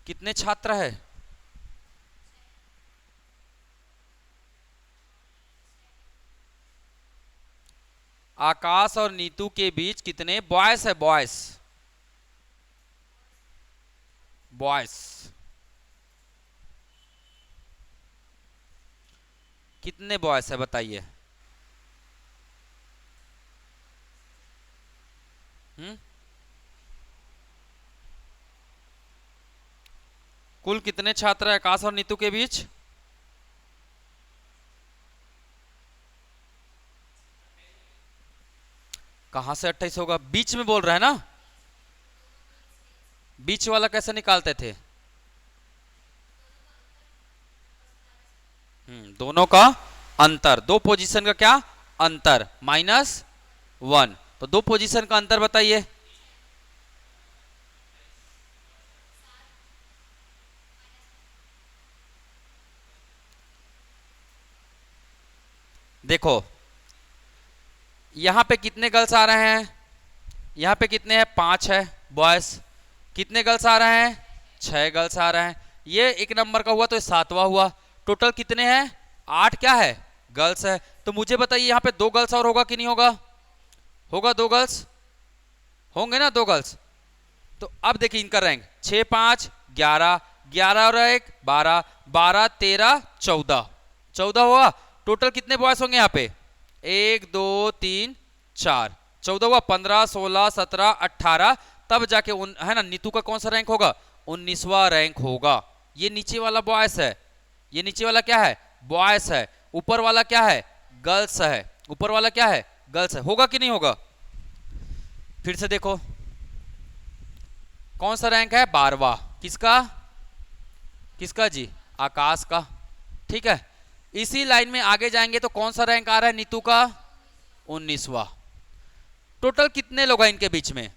कितने छात्र है? आकाश और नीतू के बीच कितने बॉयस है? बॉयस, बॉयस कितने बॉयस है बताइए। कुल कितने छात्र है आकाश और नीतू के बीच? कहां से 28 होगा? बीच में बोल रहा है ना? बीच वाला कैसे निकालते थे? दोनों का अंतर, दो पोजीशन का क्या अंतर? -1। तो दो पोजीशन का अंतर बताइए। देखो यहां पे कितने गर्ल्स आ रहे हैं? यहां पे कितने हैं? 5 है बॉयज। कितने गर्ल्स आ रहे हैं? 6 गर्ल्स आ रहे हैं। ये एक नंबर का हुआ तो ये 7वां हुआ। टोटल कितने हैं? 8 क्या है? गर्ल्स है। तो मुझे बताइए यहाँ पे 2 गर्ल्स और होगा कि नहीं होगा? होगा, 2 गर्ल्स होंगे ना, 2 गर्ल्स। तो अब देखिए इनका रैंक 6 5 11, 11 और 1 12, 12 13 14, 14 हुआ। टोटल कितने बॉयज होंगे यहाँ पे? 1 2 3 4, 14 हुआ। 15 16 17 18, तब जाके है ना नीतू का कौन सा रैंक होगा? 19वां रैंक होगा। ये नीचे वाला बॉयस है, ये नीचे वाला क्या है? बॉयस है। ऊपर वाला क्या है? गर्ल्स है। ऊपर वाला क्या है? गर्ल्स है। होगा कि नहीं होगा? फिर से देखो कौन सा रैंक है? 12वां। किसका? किसका जी? आकाश का। ठीक है, इसी लाइन में आगे जाएंगे तो कौन सा रैंक आ रहा है नीतू का? 19वां। टोटल कितने लोग हैं इनके बीच में?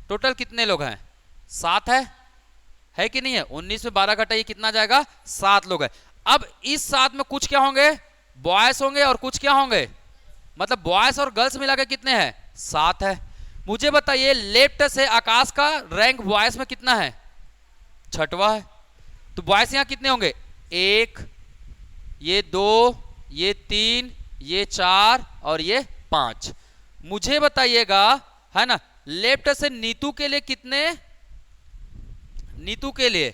टोटल कितने लोग हैं? 7 है कि नहीं है? 19 में 12 घटाइए कितना जाएगा? 7 लोग हैं। अब इस 7 में कुछ क्या होंगे? बॉयज होंगे और कुछ क्या होंगे? मतलब बॉयज और गर्ल्स मिला के कितने हैं? 7 है। मुझे बताइए लेफ्ट से आकाश का रैंक बॉयज में कितना है? 6वां है। तो बॉयज यहां कितने होंगे? 1, ये 2, ये 3, ये 4 और ये 5। मुझे बताइएगा है ना लेफ्ट से नीतू के लिए कितने? नीतू के लिए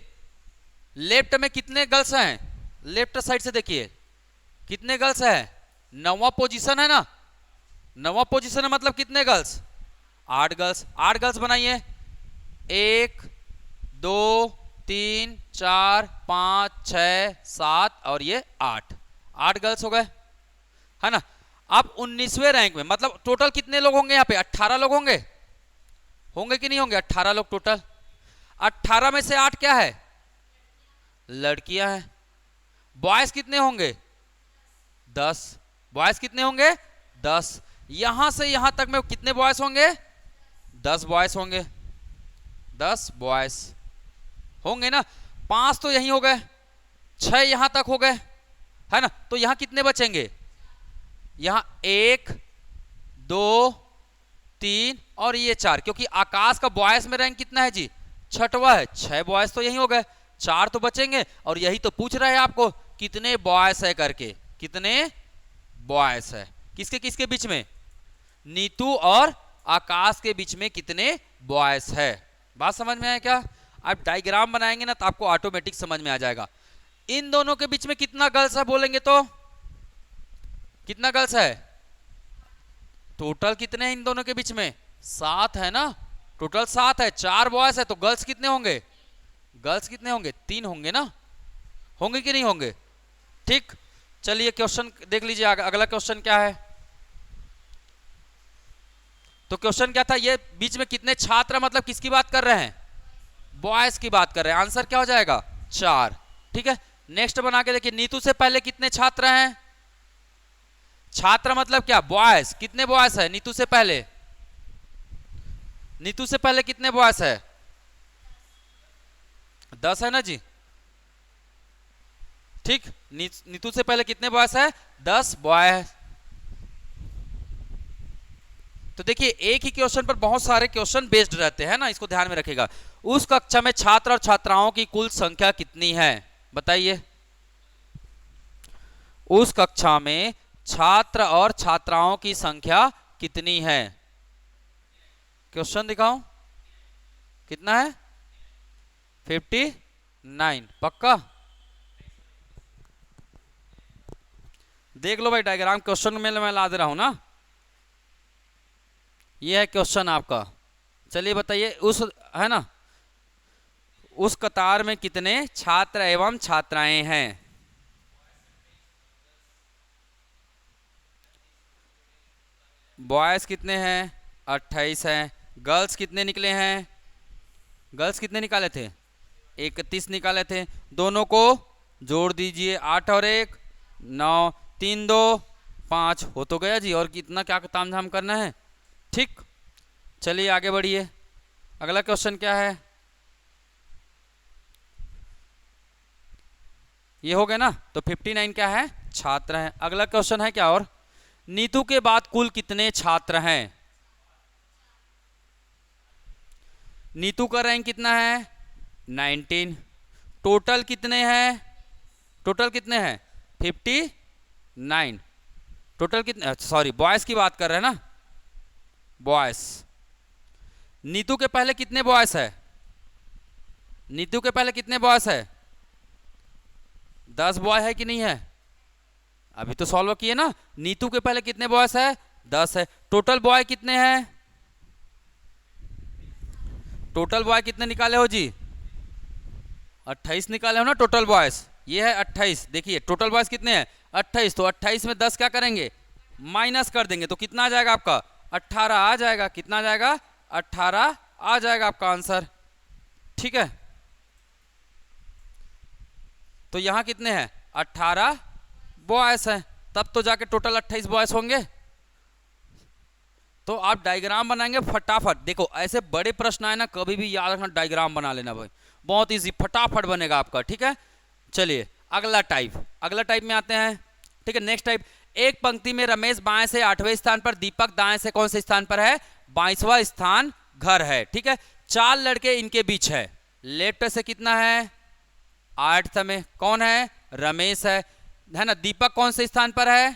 लेफ्ट में कितने गर्ल्स हैं? लेफ्ट साइड से देखिए कितने गर्ल्स हैं? 9वां पोजीशन है ना? 9वां पोजीशन है मतलब कितने गर्ल्स? 8 गर्ल्स। 8 गर्ल्स बनाइए। 1 2 3 4 5 6 7 और ये 8, 8 गर्ल्स हो गए है ना। अब 19वें रैंक में मतलब टोटल कितने लोग होंगे यहाँ पे? 18 लोग होंगे। होंगे कि नहीं होंगे? 18 लोग टोटल। 18 में से 8 क्या है? लड़कियां हैं। बॉयज कितने होंगे? 10। बॉयज कितने होंगे? 10। यहां से यहां तक में कितने बॉयज होंगे? 10 बॉयज होंगे। 10 बॉयज होंगे ना। 5 तो यहीं हो गए, 6 यहां तक हो गए है ना। तो यहां कितने बचेंगे? यहां 1 2 3 और ये 4, क्योंकि आकाश का बॉयज में रैंक कितना है जी? 6वां है। 6 बॉयज तो यहीं हो गए, 4 तो बचेंगे। और यही तो पूछ रहे हैं आपको कितने बॉयज है करके। कितने बॉयज है? किसके किसके बीच में? नीतू और आकाश के बीच में कितने बॉयज है? बात समझ में आया क्या? आप डायग्राम बनाएंगे ना तो आपको ऑटोमेटिक समझ में आ जाएगा। इन दोनों के बीच में कितना गर्ल्स है बोलेंगे तो? कितना गर्ल्स है? टोटल कितने हैं इन दोनों के बीच में? 7 है ना। टोटल 7 है। 4 बॉयज है तो गर्ल्स कितने होंगे? गर्ल्स कितने होंगे? 3 होंगे ना, होंगे कि नहीं होंगे? ठीक, चलिए क्वेश्चन देख लीजिए। अगला क्वेश्चन क्या है? तो क्वेश्चन क्या था? ये बीच में कितने छात्र, मतलब किसकी बात कर रहे हैं? बॉयज की बात कर रहे हैं। आंसर क्या हो जाएगा? 4। ठीक है, नेक्स्ट बना के देखिए। नीतू से पहले कितने छात्र हैं? छात्र मतलब क्या? बॉयज। कितने बॉयज है नीतू से पहले? नीतू से पहले कितने बॉयज है? 10 है ना जी। ठीक, नीतू से पहले कितने बॉयज है? 10 बॉय। तो देखिए एक ही क्वेश्चन पर बहुत सारे क्वेश्चन बेस्ड रहते हैं ना, इसको ध्यान में रखिएगा। उस कक्षा में छात्र और छात्राओं की कुल संख्या कितनी है? बताइए। उस कक्षा में छात्र और छात्राओं की संख्या कितनी है? क्वेश्चन दिखाओ, कितना है? 59। पक्का? देख लो भाई डायग्राम, क्वेश्चन में मैं ला दे रहा हूं ना। ये है क्वेश्चन आपका। चलिए बताइए, उस है ना, उस कतार में कितने छात्र एवं छात्राएं हैं? बॉयज कितने हैं? 28 हैं। गर्ल्स कितने निकले हैं? गर्ल्स कितने निकाले थे? 31 निकाले थे। दोनों को जोड़ दीजिए, 8 और 1 9, 3 2 5 हो तो गया जी। और कितना क्या तामझाम करना है? ठीक, चलिए आगे बढ़िए। अगला क्वेश्चन क्या है? ये हो गया ना। तो 59 क्या है? छात्र हैं। अगला क्वेश्चन है क्या? और नीतू के बाद कुल कितने छात्र हैं? नीतू का रैंक कितना है? 19। टोटल कितने हैं? टोटल कितने हैं? 59। टोटल कितने, सॉरी बॉयज की बात कर रहे हैं ना, बॉयज। नीतू के पहले कितने बॉयज है? नीतू के पहले कितने बॉयज है? 10 बॉय है कि नहीं है? अभी तो सॉल्व किए ना। नीतू के पहले कितने बॉयज है? 10 है। टोटल बॉय कितने हैं? टोटल बॉय कितने निकाले हो जी? 28 निकाले हो ना टोटल बॉयज। ये है 28। देखिए टोटल बॉयज कितने हैं? 28। तो 28 में 10 क्या करेंगे? माइनस कर देंगे। तो कितना आ जाएगा आपका? 18 आ जाएगा। कितना आ जाएगा? 18 आ जाएगा आपका आंसर। ठीक है, तो यहां कितने हैं? 18 बॉयज हैं। तब तो जाके टोटल 28 बॉयज होंगे। तो आप डायग्राम बनाएंगे फटाफट। देखो ऐसे बड़े प्रश्न आए ना, कभी भी याद रखना डायग्राम बना लेना भाई, बहुत इजी, फटाफट बनेगा आपका। ठीक है, चलिए अगला टाइप में आते हैं। ठीक है, नेक्स्ट टाइप। एक पंक्ति में रमेश बाएं से 8वें स्थान पर, दीपक दाएं से कौन से स्थान पर है? 22वां स्थान घर है। ठीक है, 4 लड़के इनके बीच है। लेफ्ट से कितना है? 8 में कौन है? रमेश है ना। दीपक कौन से स्थान पर है?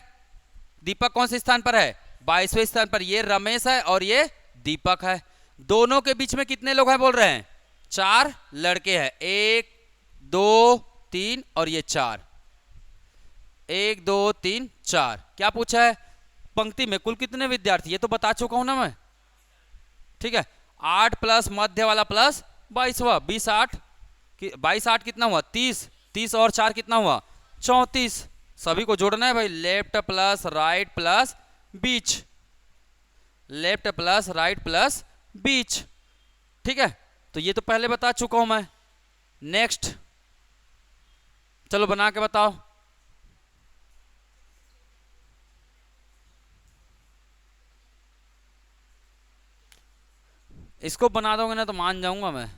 दीपक कौन से स्थान पर है? 22वें स्थान पर। ये रमेश है और ये दीपक है। दोनों के बीच में कितने लोग हैं बोल रहे हैं? 4 लड़के हैं। 1 2 3 और ये 4। 1 2 3 4। क्या पूछा है? पंक्ति में कुल कितने विद्यार्थी? ये तो बता चुका हूं ना मैं। ठीक है, 8 प्लस मध्य वाला प्लस 22वां, 20 8 22 8 कितना हुआ? 30। 30 और 4 कितना हुआ? 34। सभी को जोड़ना है भाई। लेफ्ट प्लस राइट प्लस बीच, लेफ्ट प्लस राइट प्लस बीच। ठीक है, तो ये तो पहले बता चुका हूं मैं। नेक्स्ट चलो बना के बताओ। इसको बना दोगे ना तो मान जाऊंगा मैं।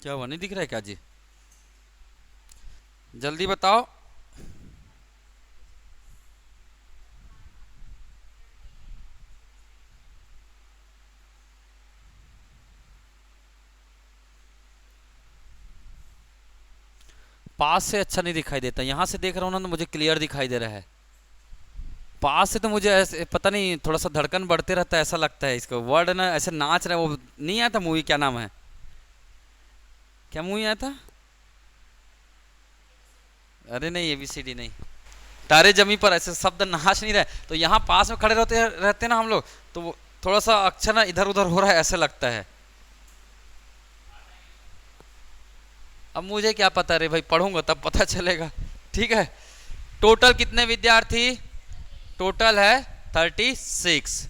क्या हुआ, नहीं दिख रहा है क्या जी? जल्दी बताओ। पास से अच्छा नहीं दिखाई देता, यहां से देख रहा हूं ना तो मुझे क्लियर दिखाई दे रहा है। पास से तो मुझे ऐसे पता नहीं थोड़ा सा धड़कन बढ़ते रहता है, ऐसा लगता है इसको वर्ड ना ऐसे नाच रहा है। वो नहीं आया था मूवी, क्या नाम है, क्या मूवी आया था? अरे नहीं, ABCD नहीं, तारे जमी पर ऐसे शब्द नाच नहीं रहे। तो यहाँ पास में खड़े रहते ना हम लोग, तो वो थोड़ा सा अक्षर ना इधर उधर हो रहा है ऐसा लगता है। अब मुझे क्या पता रे भाई, पढ़ूंगा तब पता चलेगा। ठीक है, टोटल कितने विद्यार्थी? टोटल है 36।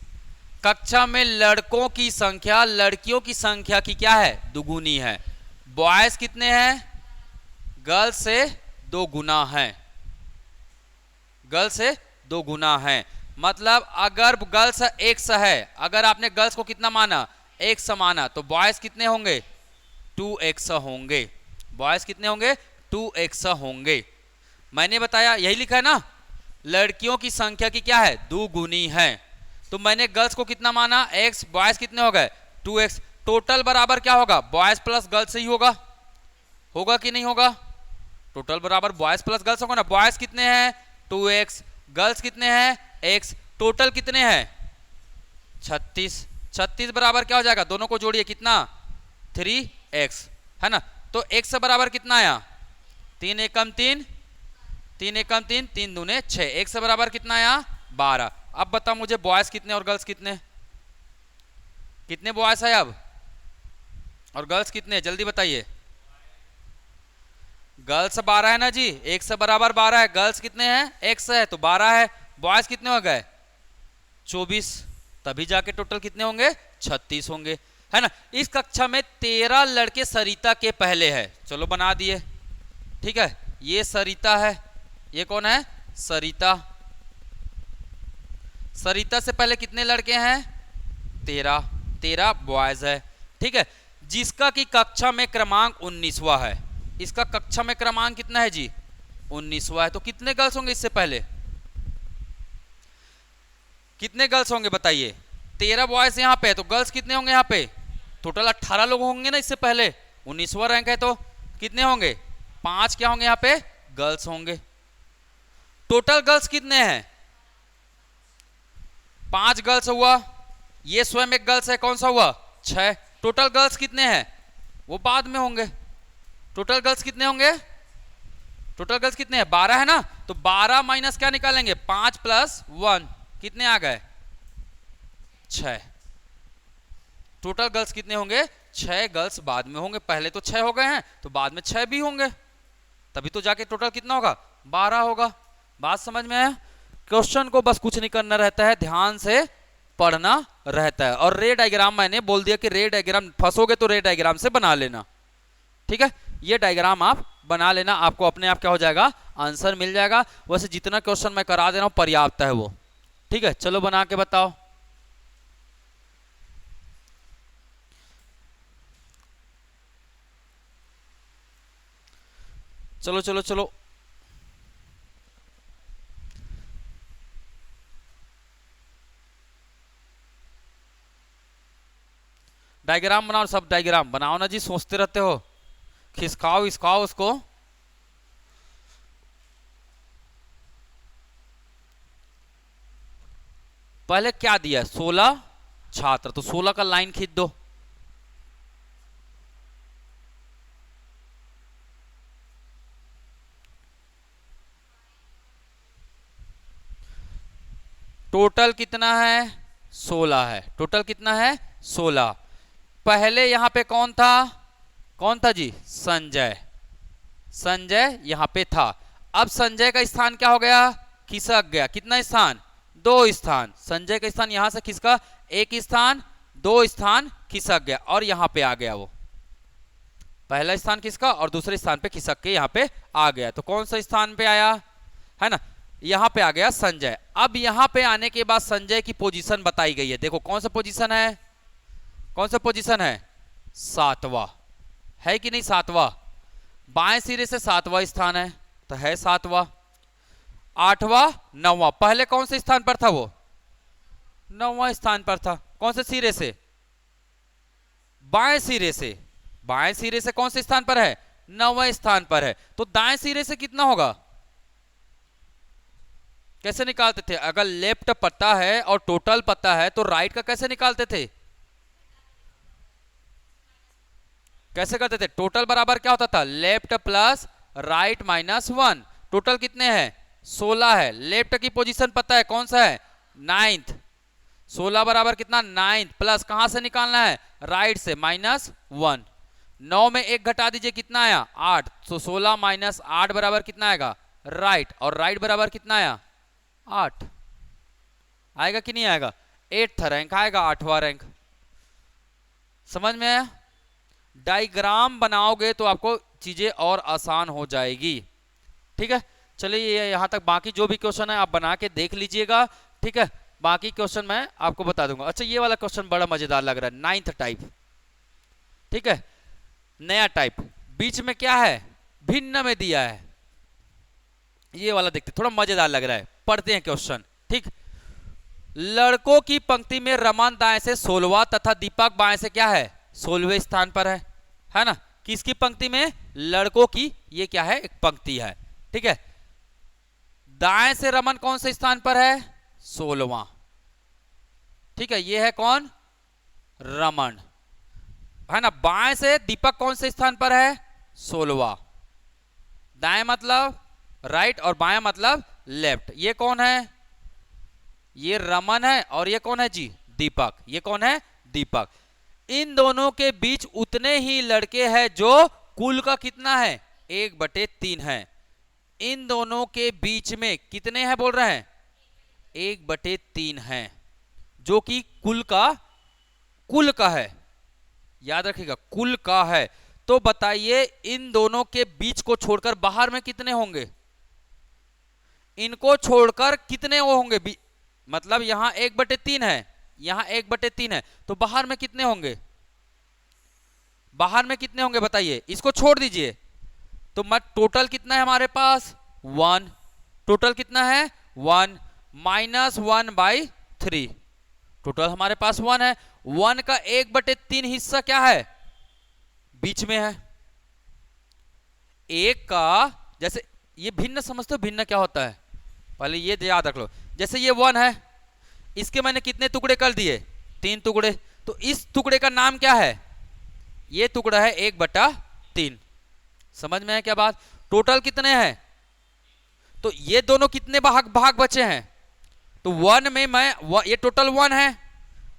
कक्षा में लड़कों की संख्या लड़कियों की संख्या की क्या है? दुगुनी है। बॉयज कितने हैं? गर्ल्स से 2 गुना है, गर्ल्स से 2 गुना है। मतलब अगर गर्ल्स x है, अगर आपने गर्ल्स को कितना माना? x माना, तो बॉयज कितने होंगे? 2x होंगे। बॉयज कितने होंगे? 2x होंगे। मैंने बताया, यही लिखा है ना, लड़कियों की संख्या की क्या है? दुगुनी है। तो मैंने गर्ल्स को कितना माना? x, बॉयज कितने हो गए? 2x। टोटल बराबर क्या होगा? बॉयज प्लस गर्ल्स ही होगा, होगा कि नहीं होगा? टोटल बराबर बॉयज प्लस गर्ल्स होगा ना। बॉयज कितने हैं? 2x, गर्ल्स कितने हैं? x। टोटल कितने हैं? 36। 36 बराबर क्या हो जाएगा? दोनों को जोड़िए, कितना? 3x, है ना। तो x बराबर कितना आया? 3 एकम 3, 3 एकम 3, 3 दूने 6। x बराबर कितना आया? 12। अब बता मुझे, बॉयज कितने और गर्ल्स कितने? कितने बॉयज है अब और गर्ल्स कितने? जल्दी बताइए। गर्ल्स 12 है ना जी, x बराबर 12 है। गर्ल्स कितने हैं? x है तो 12 है। बॉयज कितने हो गए? 24। तभी जाके टोटल कितने होंगे? 36 होंगे, है ना। इस कक्षा में 13 लड़के सरिता के पहले है। चलो बना दिए, ठीक है। ये सरिता है, ये कौन है? सरिता। सरिता से पहले कितने लड़के हैं? 13। 13 बॉयज है, ठीक है। जिसका की कक्षा में क्रमांक 19वां है। इसका कक्षा में क्रमांक कितना है जी? 19वां है। तो कितने गर्ल्स होंगे इससे पहले? कितने गर्ल्स होंगे बताइए? 13 बॉयज यहाँ पे, तो गर्ल्स कितने होंगे यहाँ पे? टोटल 18 लोग होंगे ना इससे पहले। 19वां रैंक है तो कितने होंगे? 5 क्या होंगे यहाँ पे? गर्ल्स होंगे। टोटल गर्ल्स कितने हैं? 5 गर्ल्स हुआ, ये स्वयं एक गर्ल्स है, कौन सा हुआ? 6। टोटल गर्ल्स कितने हैं? वो बाद में होंगे। टोटल गर्ल्स कितने होंगे? टोटल गर्ल्स कितने हैं? 12 है ना। तो 12 माइनस क्या निकालेंगे? 5 प्लस 1, कितने आ गए? 6। टोटल गर्ल्स कितने होंगे? 6 गर्ल्स बाद में होंगे। पहले तो 6 हो गए हैं, तो बाद में 6 भी होंगे, तभी तो जाके टोटल कितना होगा? 12 होगा। बात समझ में है? क्वेश्चन को बस कुछ नहीं करना रहता है, ध्यान से पढ़ना रहता है। और रे डायग्राम मैंने बोल दिया कि रे डायग्राम फंसोगे तो रे डायग्राम से बना लेना, ठीक है। ये डायग्राम आप बना लेना, आपको अपने आप क्या हो जाएगा? आंसर मिल जाएगा। वैसे जितना क्वेश्चन मैं करा दे रहा हूं पर्याप्त है वो, ठीक है। चलो बना के बताओ। चलो चलो चलो, डायग्राम बनाओ। सब डायग्राम बनाओ ना जी, सोचते रहते हो, खिसकाओ इसकाओ उसको। पहले क्या दिया? 16 छात्र, तो 16 का लाइन खींच दो। टोटल कितना है? 16 है। टोटल कितना है? 16। पहले यहां पे कौन था? कौन था जी? संजय। संजय यहां पे था। अब संजय का स्थान क्या हो गया? खिसक गया। कितना स्थान? 2 स्थान। संजय का स्थान यहां से खिसका 1 स्थान, 2 स्थान खिसक गया और यहां पे आ गया। वो पहला स्थान खिसका और दूसरे स्थान पे खिसक के यहां पे आ गया। तो कौन सा स्थान पे आया? है ना, यहां पे आ गया संजय। अब यहां पे आने के बाद संजय की पोजीशन बताई गई है। देखो कौन सा पोजीशन है? कौन सा पोजीशन है? 7वां है कि नहीं? 7वां। बाएं सिरे से 7वां स्थान है, तो है 7वां। 8वां, 9वां। पहले कौन से स्थान पर था? वो 9वां स्थान पर था। कौन से सिरे से? बाएं सिरे से। बाएं सिरे से कौन से स्थान पर है? 9वां स्थान पर है। तो दाएं सिरे से कितना होगा? कैसे निकालते थे? अगर लेफ्ट पता है और टोटल पता है तो राइट का कैसे निकालते थे? कैसे करते थे? टोटल बराबर क्या होता था? Left plus right minus one. Total कितने हैं? 16 है। लेफ्ट की पोजीशन पता है, कौन सा है? नाइन्थ। 16 बराबर कितना? नाइन्थ। प्लस कहां से निकालना है? राइट से, माइनस वन। 9 में एक घटा दीजिए, कितना आया? 8। तो 16 माइनस 8 बराबर कितना आएगा? राइट। और राइट बराबर कितना आया? 8। आएगा कि नहीं आएगा? 8th रैंक आएगा, 8वां रैंक। समझ में आया? डायग्राम बनाओगे तो आपको चीजें और आसान हो जाएगी। ठीक है, चलिए ये यहां तक। बाकी जो भी क्वेश्चन है आप बना के देख लीजिएगा। ठीक है, बाकी क्वेश्चन मैं आपको बता दूंगा। अच्छा, ये वाला क्वेश्चन बड़ा मजेदार लग रहा है, 9th टाइप। ठीक है, नया टाइप, बीच में क्या है? भिन्न में दिया है। ये वाला देखते, थोड़ा मजेदार लग रहा है, पढ़ते हैं क्वेश्चन। ठीक, लड़कों की पंक्ति में रमन दाएं से 16वां तथा दीपक बाएं से क्या है? 16वें स्थान पर है ना? किसकी पंक्ति में? लड़कों की। ये क्या है? एक पंक्ति है। ठीक है, दाएं से रमन कौन से स्थान पर है? 16वां। ठीक है, ये है कौन? रमन, है ना? बाएं से दीपक कौन से स्थान पर है? 16वां। दाएं मतलब राइट और बाएं मतलब लेफ्ट। ये कौन है? ये रमन है। और ये कौन है जी? दीपक। ये कौन है? दीपक। इन दोनों के बीच उतने ही लड़के हैं जो कुल का कितना है? 1/3 है। इन दोनों के बीच में कितने हैं बोल रहे हैं? 1/3 है, जो कि कुल का है। याद रखिएगा, कुल का है। तो बताइए इन दोनों के बीच को छोड़कर बाहर में कितने होंगे? इनको छोड़कर कितने वो होंगे? मतलब यहां 1/3 है, यहां 1/3 है, तो बाहर में कितने होंगे? बाहर में कितने होंगे बताइए? इसको छोड़ दीजिए तो मत, टोटल कितना है हमारे पास? 1। टोटल कितना है? 1 माइनस 1/3। टोटल हमारे पास 1 है। 1 का 1/3 हिस्सा क्या है? बीच में है। एक का, जैसे ये भिन्न समझते हो? भिन्न क्या होता है पहले ये याद रख लो। जैसे ये 1 है, इसके मैंने कितने टुकड़े कर दिए? 3 टुकड़े। तो इस टुकड़े का नाम क्या है? ये टुकड़ा है 1/3। समझ में है क्या बात? टोटल कितने हैं? तो ये दोनों कितने भाग बचे हैं? तो 1 में मैं ये टोटल 1 है,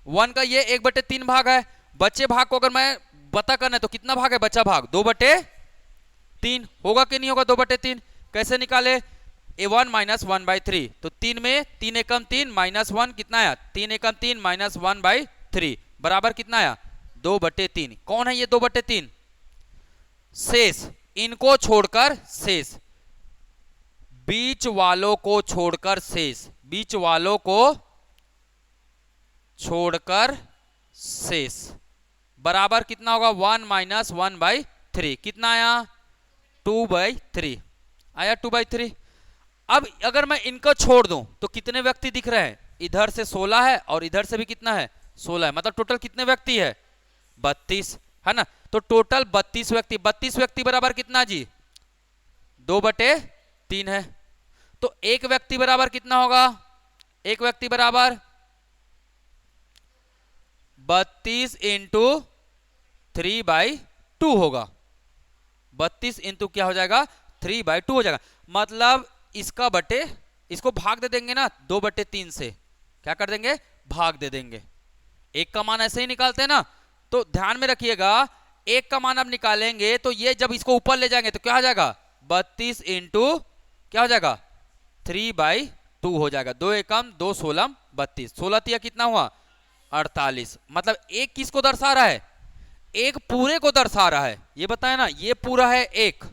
1 का ये 1/3 भाग है। बचे भाग को अगर मैं पता करना है तो कितना भाग है? बचा भाग 2/3 होगा कि नहीं होगा? 2/3 कैसे निकाले? A1 minus 1/3। तो 3 में 3 एकम 3 माइनस 1 कितना आया? 3 एकम 3 माइनस 1/3 बराबर कितना आया? 2/3। कौन है ये 2/3? शेष, इनको छोड़कर शेष, बीच वालों को छोड़कर शेष, बीच वालों को छोड़कर शेष बराबर कितना होगा? 1 माइनस 1/3। कितना आया? 2/3 आया। 2/3। अब अगर मैं इनको छोड़ दूं तो कितने व्यक्ति दिख रहे हैं? इधर से 16 है और इधर से भी कितना है? 16 है। मतलब टोटल कितने व्यक्ति है? 32, है ना? तो टोटल 32 व्यक्ति। 32 व्यक्ति बराबर कितना जी? 2/3 है। तो एक व्यक्ति बराबर कितना होगा? एक व्यक्ति बराबर 32 इंटू 3/2 होगा। 32 इंटू क्या हो जाएगा? 3/2 हो जाएगा। मतलब इसका बटे, इसको भाग दे देंगे ना 2/3 से। क्या कर देंगे? भाग दे देंगे। एक का मान ऐसे ही निकालते हैं ना, तो ध्यान में रखिएगा, एक का मान अब निकालेंगे तो ये जब इसको ऊपर ले जाएंगे तो क्या हो जाएगा? 32 इंटू क्या हो जाएगा? 3/2 हो जाएगा। 2 एकम 2 16 32। 16 तिया कितना हुआ? 48। मतलब एक किसको दर्शा रहा है? एक पूरे को दर्शा रहा है। ये बताया ना, ये पूरा है एक,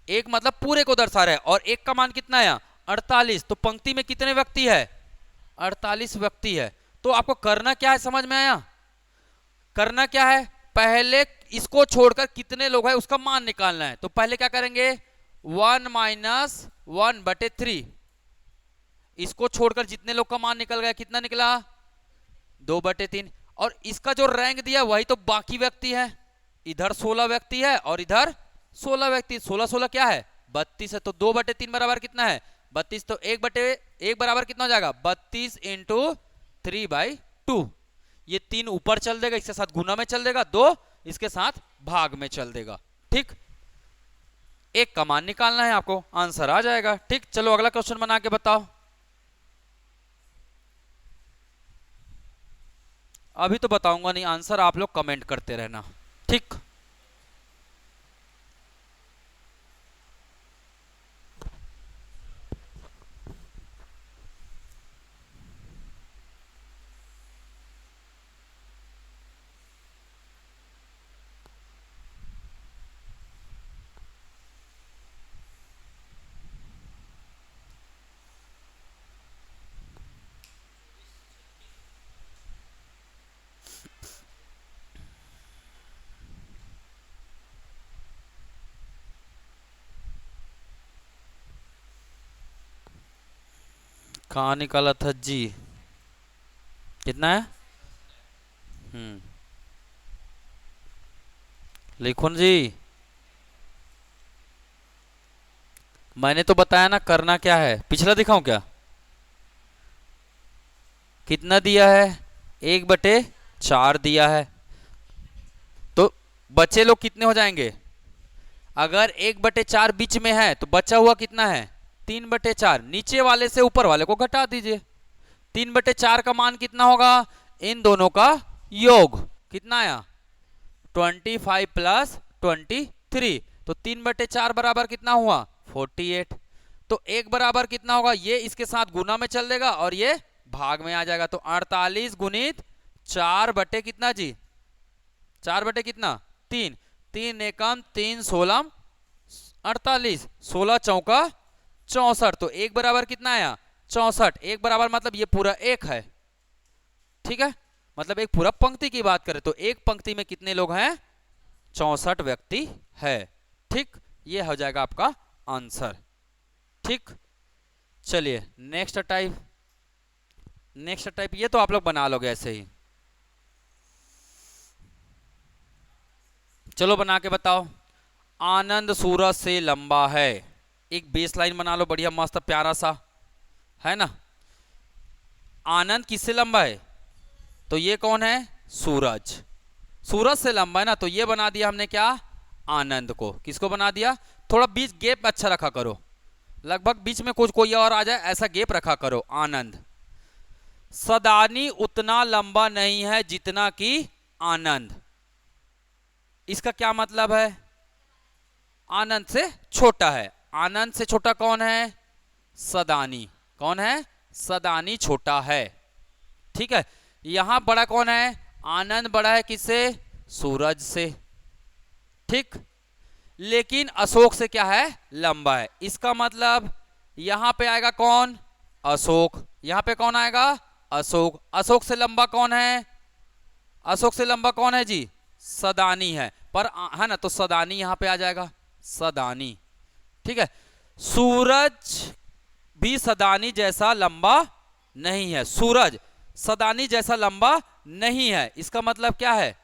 एक मतलब पूरे को दर्शा रहा है। और एक का मान कितना है? 48। तो पंक्ति में कितने व्यक्ति है? 48 व्यक्ति है। तो आपको करना क्या है? समझ में आया? करना क्या है? पहले इसको छोड़कर कितने लोग हैं उसका मान निकालना है। तो पहले क्या करेंगे? 1 माइनस 1/3। इसको छोड़कर जितने लोग का मान निकल गया, कितना निकला? 2/3। और इसका जो रैंक दिया वही तो बाकी व्यक्ति है। इधर 16 व्यक्ति है और इधर 16 व्यक्ति। 16 16 क्या है? 32 है। तो 2/3 बराबर कितना है? 32, तो 1 बराबर कितना हो जाएगा 32 इंटू 3/2। ये 3 ऊपर चल देगा, इसके साथ गुना में चल देगा, 2 इसके साथ भाग में चल देगा। ठीक, एक का मान निकालना है आपको, आंसर आ जाएगा। ठीक, चलो अगला क्वेश्चन बना के बताओ। अभी तो बताऊंगा नहीं, आंसर आप लोग कमेंट करते रहना। ठीक, कहाँ निकाला था जी? कितना है? लिखो जी, मैंने तो बताया ना करना क्या है। पिछला दिखाऊं क्या? कितना दिया है? 1/4 दिया है, तो बचे लोग कितने हो जाएंगे? अगर 1/4 बीच में है तो बचा हुआ कितना है? 3/4। नीचे वाले से ऊपर वाले को घटा दीजिए। 3/4 का मान कितना होगा? इन दोनों का योग कितना आया? 25 प्लस 23, तो 3/4 बराबर कितना हुआ? 48। तो 1 बराबर कितना होगा? ये इसके साथ गुना में चल देगा और ये भाग में आ जाएगा, तो 48 गुणित 4 बटे कितना जी? 4 बटे कितना? 3। 3 एकम 3 16 48, 16 चौका 64, तो 1 बराबर कितना आया? 64। 1 बराबर मतलब ये पूरा 1 है। ठीक है, मतलब एक पूरा पंक्ति की बात करें तो एक पंक्ति में कितने लोग हैं? 64 व्यक्ति है। ठीक, ये हो जाएगा आपका आंसर। ठीक, चलिए नेक्स्ट टाइप। नेक्स्ट टाइप ये तो आप लोग बना लोगे ऐसे ही। चलो बना के बताओ। आनंद सूरज से लंबा है। एक बेस लाइन बना लो बढ़िया मस्त प्यारा सा, है ना। आनंद किससे लंबा है? तो ये कौन है? सूरज। सूरज से लंबा है ना, तो ये बना दिया हमने क्या? आनंद को। किसको बना दिया? थोड़ा बीच गैप अच्छा रखा करो, लगभग बीच में कुछ कोई और आ जाए ऐसा गैप रखा करो। आनंद। सदानी उतना लंबा नहीं है जितना कि आनंद। इसका क्या मतलब है? आनंद से छोटा है। आनंद से छोटा कौन है? सदानी। कौन है? सदानी छोटा है। ठीक है, यहां बड़ा कौन है? आनंद बड़ा है किससे? सूरज से। ठीक, लेकिन अशोक से क्या है? लंबा है। इसका मतलब यहां पे आएगा कौन? अशोक। यहां पे कौन आएगा? अशोक। अशोक से लंबा कौन है? अशोक से लंबा कौन है जी? सदानी है। पर है ना, तो सदानी यहां पे आ जाएगा, सदानी। ठीक है, सूरज भी सदानी जैसा लंबा नहीं है। सूरज सदानी जैसा लंबा नहीं है, इसका मतलब क्या है?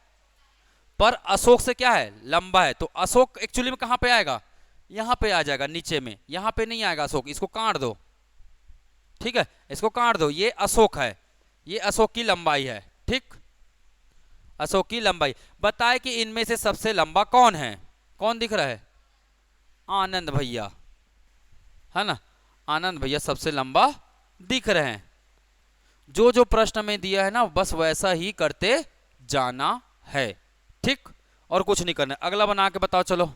पर अशोक से क्या है? लंबा है। तो अशोक एक्चुअली में कहां पे आएगा? यहां पे आ जाएगा नीचे में, यहां पे नहीं आएगा अशोक। इसको काट दो। ठीक है, इसको काट दो। ये अशोक है, ये अशोक की लंबाई है। ठीक, अशोक की लंबाई। बताए कि इनमें से सबसे लंबा कौन है? कौन दिख रहा है? आनंद भैया, है ना। आनंद भैया सबसे लंबा दिख रहे हैं। जो जो प्रश्न में दिया है ना बस वैसा ही करते जाना है। ठीक, और कुछ नहीं करना। अगला बना के बताओ चलो।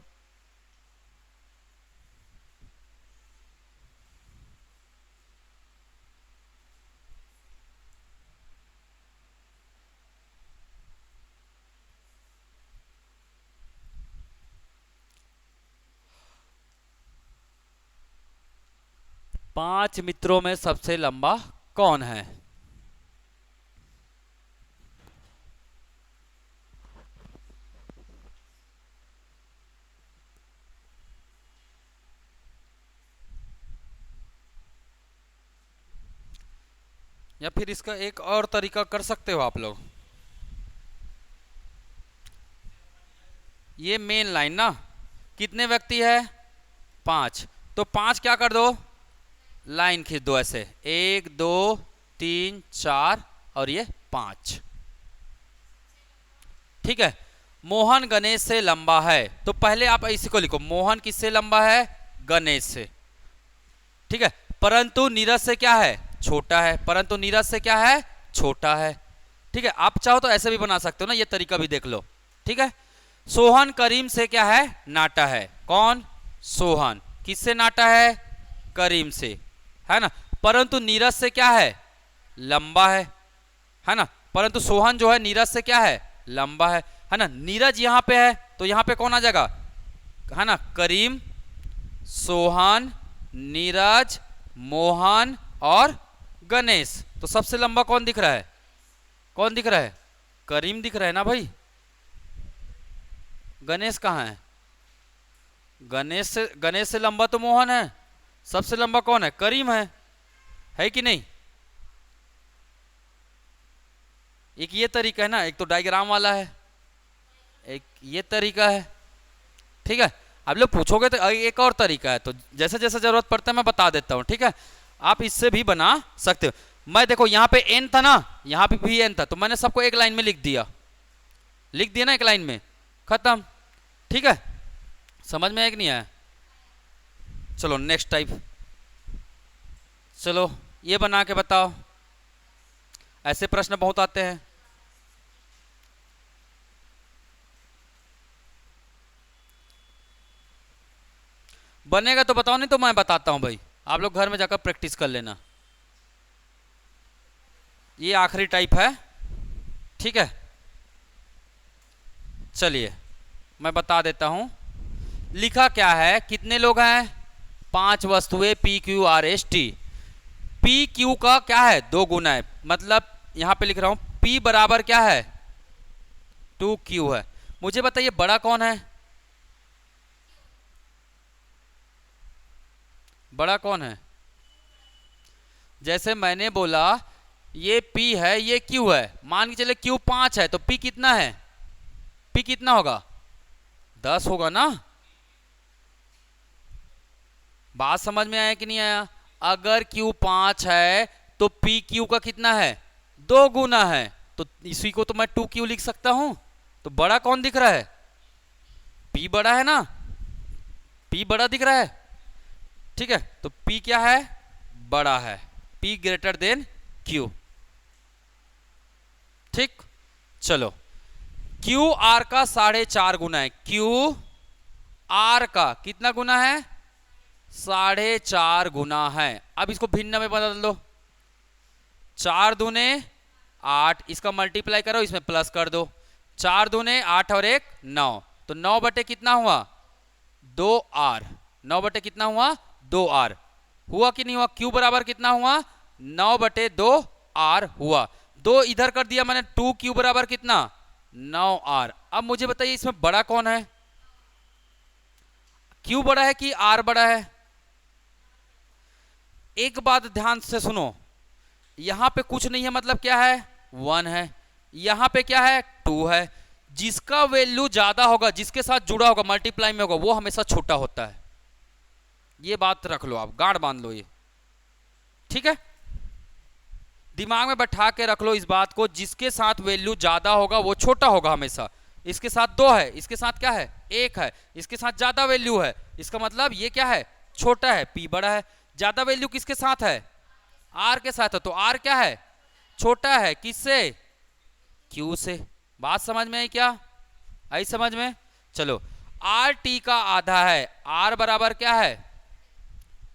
पांच मित्रों में सबसे लंबा कौन है? या फिर इसका एक और तरीका कर सकते हो आप लोग। ये मेन लाइन ना, कितने व्यक्ति है? 5। तो 5 क्या कर दो? लाइन खींच दो ऐसे, 1 2 3 4 और ये 5। ठीक है, मोहन गणेश से लंबा है, तो पहले आप इसी को लिखो, मोहन किससे लंबा है? गणेश से। ठीक है, परंतु नीरज से क्या है? छोटा है। परंतु नीरज से क्या है? छोटा है। ठीक है, आप चाहो तो ऐसे भी बना सकते हो ना, ये तरीका भी देख लो। ठीक है, सोहन करीम से क्या है? नाटा है। कौन? सोहन किससे नाटा है? करीम से, है ना। परंतु नीरज से क्या है? लंबा है ना। परंतु सोहन जो है नीरज से क्या है? लंबा है ना। नीरज यहां पे है तो यहां पे कौन आ जाएगा? है ना, करीम, सोहन, नीरज, मोहन और गणेश। तो सबसे लंबा कौन दिख रहा है? कौन दिख रहा है? करीम दिख रहा है ना भाई। गणेश कहाँ है? गणेश से लंबा तो मोहन है, सबसे लंबा कौन है? करीम है कि नहीं? एक ये तरीका है ना, एक तो डायग्राम वाला है, एक ये तरीका है। ठीक है, आप लोग पूछोगे तो एक और तरीका है, तो जैसे जैसे जरूरत पड़ता है मैं बता देता हूँ। ठीक है, आप इससे भी बना सकते हो। मैं देखो यहाँ पे n था ना, यहाँ पे भी n था, तो मैंने सबको एक लाइन में लिख दिया ना, एक लाइन में, खत्म। ठीक है, समझ में आया कि नहीं आया? चलो नेक्स्ट टाइप, चलो ये बना के बताओ। ऐसे प्रश्न बहुत आते हैं। बनेगा तो बताओ, नहीं तो मैं बताता हूं भाई, आप लोग घर में जाकर प्रैक्टिस कर लेना। ये आखिरी टाइप है। ठीक है, चलिए मैं बता देता हूं। लिखा क्या है? कितने लोग हैं? 5 वस्तुएं P Q R S T. P Q का क्या है? 2 गुना है, मतलब यहां पे लिख रहा हूं P बराबर क्या है? 2Q है। मुझे बताइए बड़ा कौन है? बड़ा कौन है? जैसे मैंने बोला ये P है, ये Q है, मान के चले Q 5 है तो P कितना है? P कितना होगा? 10 होगा ना। बात समझ में आया कि नहीं आया? अगर Q 5 है तो P Q का कितना है? 2 गुना है, तो इसी को तो मैं 2Q लिख सकता हूं। तो बड़ा कौन दिख रहा है? P बड़ा है ना, P बड़ा दिख रहा है। ठीक है, तो P क्या है? बड़ा है, P ग्रेटर देन Q। ठीक, चलो Q R का 4.5 गुना है। Q R का कितना गुना है? 4.5 गुना है। अब इसको भिन्न में बदल दो, 4 दूने 8, इसका मल्टीप्लाई करो, इसमें प्लस कर दो। 4 दूने 8 और 1 9, तो 9 बटे कितना हुआ? 2R। 9 बटे कितना हुआ? 2R। हुआ कि नहीं हुआ? Q बराबर कितना हुआ? 9 बटे 2R हुआ। 2 इधर कर दिया मैंने, 2Q बराबर कितना? 9R। अब मुझे बताइए इसमें बड़ा कौन है? Q बड़ा है कि R बड़ा है? एक बात ध्यान से सुनो, यहां पे कुछ नहीं है मतलब क्या है? 1 है। यहां पे क्या है? 2 है। जिसका वैल्यू ज्यादा होगा, जिसके साथ जुड़ा होगा, मल्टीप्लाई में होगा, वो हमेशा छोटा होता है। ये बात रख लो, आप गांठ बांध लो ये। ठीक है, दिमाग में बैठा के रख लो इस बात को, जिसके साथ वैल्यू ज्यादा होगा वो छोटा होगा हमेशा। इसके साथ 2 है, इसके साथ क्या है? 1 है, इसके साथ ज्यादा वैल्यू है, इसका मतलब ये क्या है? छोटा है, P बड़ा है। ज्यादा वैल्यू किसके साथ है? R के साथ है, तो R क्या है? छोटा है, किससे? Q से। बात समझ में आई क्या? आई समझ में? चलो R T का आधा है। R बराबर क्या है?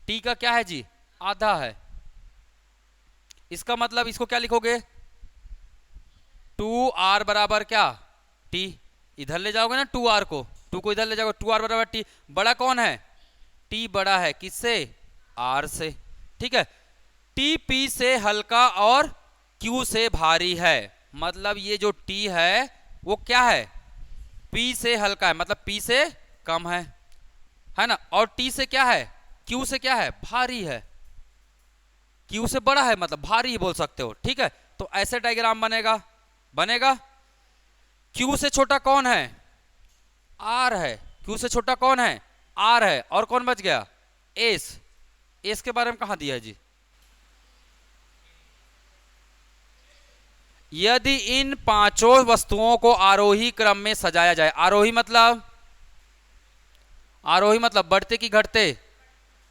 T का क्या है जी? आधा है। इसका मतलब इसको क्या लिखोगे? 2R बराबर क्या? T। इधर ले जाओगे ना 2R को, 2 को इधर ले जाओगे, 2R बराबर T। बड़ा कौन है? T बड़ा है, किससे? R से। ठीक है, T P से हल्का और Q से भारी है, मतलब ये जो T है वो क्या है? P से हल्का है, मतलब P से कम है ना। और T से क्या है? Q से क्या है? भारी है। Q से बड़ा है मतलब भारी बोल सकते हो। ठीक है, तो ऐसे डायग्राम बनेगा। Q से छोटा कौन है? R है। Q से छोटा कौन है? R है। और कौन बच गया? S। एस के बारे में कहाँ दिया है जी? यदि इन पांचों वस्तुओं को आरोही क्रम में सजाया जाए, आरोही मतलब बढ़ते की घटते?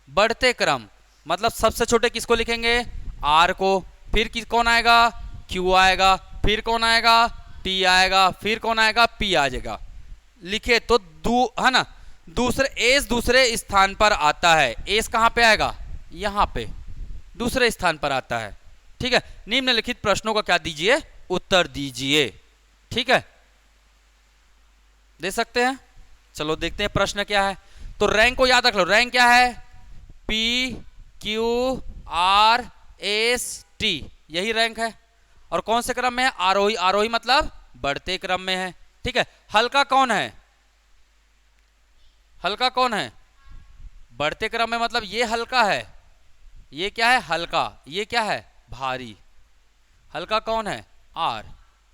बढ़ते क्रम। मतलब सबसे छोटे किसको लिखेंगे? आर को। फिर कौन आएगा? क्यू आएगा। फिर कौन आएगा? टी आएगा। फिर कौन आएगा? पी आ जाएगा। लिखे तो है ना, दूसरे एस दूसरे स्थान पर आता है। एस कहां पे आएगा? यहां पे दूसरे स्थान पर आता है। ठीक है, निम्नलिखित प्रश्नों का क्या दीजिए? उत्तर दीजिए। ठीक है, दे सकते हैं। चलो देखते हैं प्रश्न क्या है। तो रैंक को याद रख लो। रैंक क्या है? P Q R S T, यही रैंक है। और कौन से क्रम में है? आरोही। आरोही मतलब बढ़ते क्रम में है। ठीक है, हल्का कौन है? हल्का कौन है? बढ़ते क्रम में मतलब ये हल्का है। ये क्या है? हल्का। ये क्या है? भारी। हल्का कौन है? आर।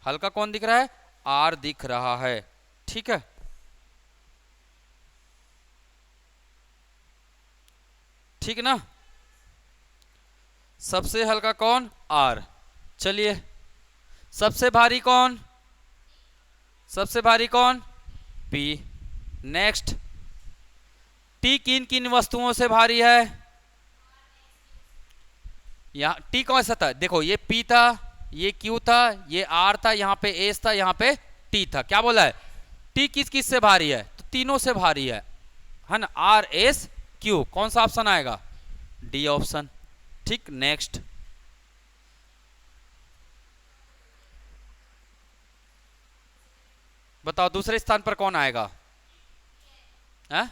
हल्का कौन दिख रहा है? आर दिख रहा है। ठीक है, ठीक ना? सबसे हल्का कौन? आर। चलिए, सबसे भारी कौन? सबसे भारी कौन? पी। नेक्स्ट, टी किन किन वस्तुओं से भारी है? यहां टी कौन सा था? देखो, ये पी था, ये क्यू था, ये आर था, यहां पे एस था, यहां पे टी था। क्या बोला है? टी किस किस से भारी है? तो तीनों से भारी है ना? R S Q. कौन सा ऑप्शन आएगा? D option. ठीक, नेक्स्ट, बताओ दूसरे स्थान पर कौन आएगा? है?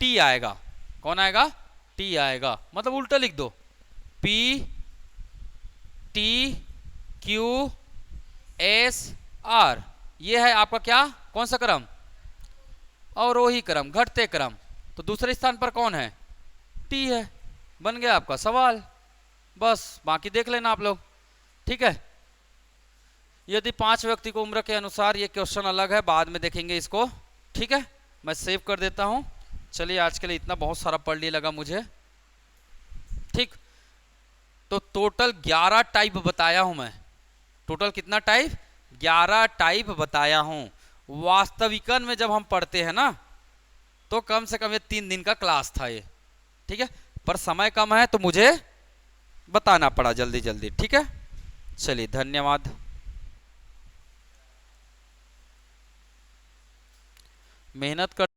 टी आएगा। कौन आएगा? टी आएगा। मतलब उल्टा लिख दो, P T Q S R. ये है आपका क्या? कौन सा क्रम? अवरोही क्रम, घटते क्रम। तो दूसरे स्थान पर कौन है? टी है। बन गया आपका सवाल। बस बाकी देख लेना आप लोग। ठीक है, यदि 5 व्यक्ति को उम्र के अनुसार, ये क्वेश्चन अलग है, बाद में देखेंगे इसको। ठीक है, मैं सेव कर देता हूं। चलिए, आज के लिए इतना, बहुत सारा पढ़ लिया लगा मुझे। ठीक, तो टोटल 11 टाइप बताया हूं मैं। टोटल कितना टाइप? 11 टाइप बताया हूं। वास्तविकन में जब हम पढ़ते हैं ना, तो कम से कम ये 3 दिन का क्लास था ये। ठीक है, पर समय कम है तो मुझे बताना पड़ा जल्दी जल्दी। ठीक है, चलिए, धन्यवाद। मेहनत कर